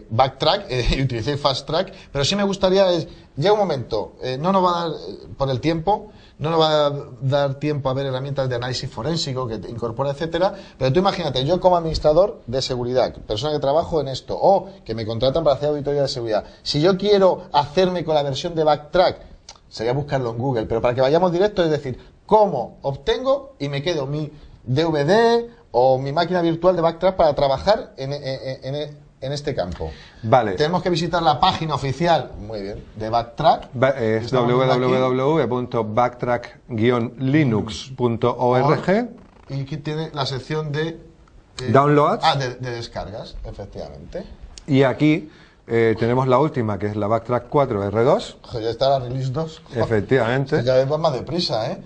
A: Backtrack y utilicéis Fast Track, pero sí me gustaría, llega un momento, no nos va a dar, por el tiempo, no nos va a dar tiempo a ver herramientas de análisis forénsico que incorpora, etcétera, pero tú imagínate, yo como administrador de seguridad, persona que trabajo en esto, o que me contratan para hacer auditoría de seguridad, si yo quiero hacerme con la versión de Backtrack, sería buscarlo en Google, pero para que vayamos directo, es decir, cómo obtengo y me quedo mi DVD o mi máquina virtual de Backtrack para trabajar en este campo.
D: Vale.
A: Tenemos que visitar la página oficial, muy bien, de Backtrack.
D: Es www.backtrack-linux.org.
A: Y aquí tiene la sección de
D: downloads.
A: De descargas, efectivamente.
D: Y aquí tenemos la última, que es la Backtrack 4 R2.
A: Ya está la Release 2.
D: Efectivamente.
A: Ya ves más deprisa, ¿eh?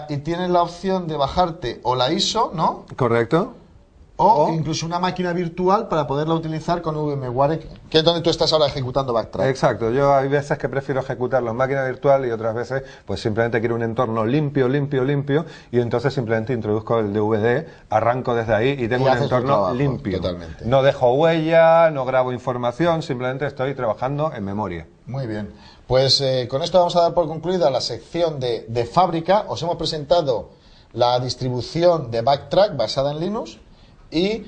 A: Y tienes la opción de bajarte o la ISO, ¿no?
D: Correcto.
A: O incluso una máquina virtual para poderla utilizar con VMware, que es donde tú estás ahora ejecutando Backtrack.
D: Exacto, yo hay veces que prefiero ejecutarlo en máquina virtual y otras veces pues simplemente quiero un entorno limpio y entonces simplemente introduzco el DVD, arranco desde ahí y tengo un entorno limpio.
A: Totalmente.
D: No dejo huella, no grabo información, simplemente estoy trabajando en memoria.
A: Muy bien, pues con esto vamos a dar por concluida la sección de fábrica. Os hemos presentado la distribución de Backtrack basada en Linux. Y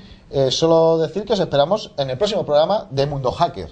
A: solo decir que os esperamos en el próximo programa de Mundo Hacker.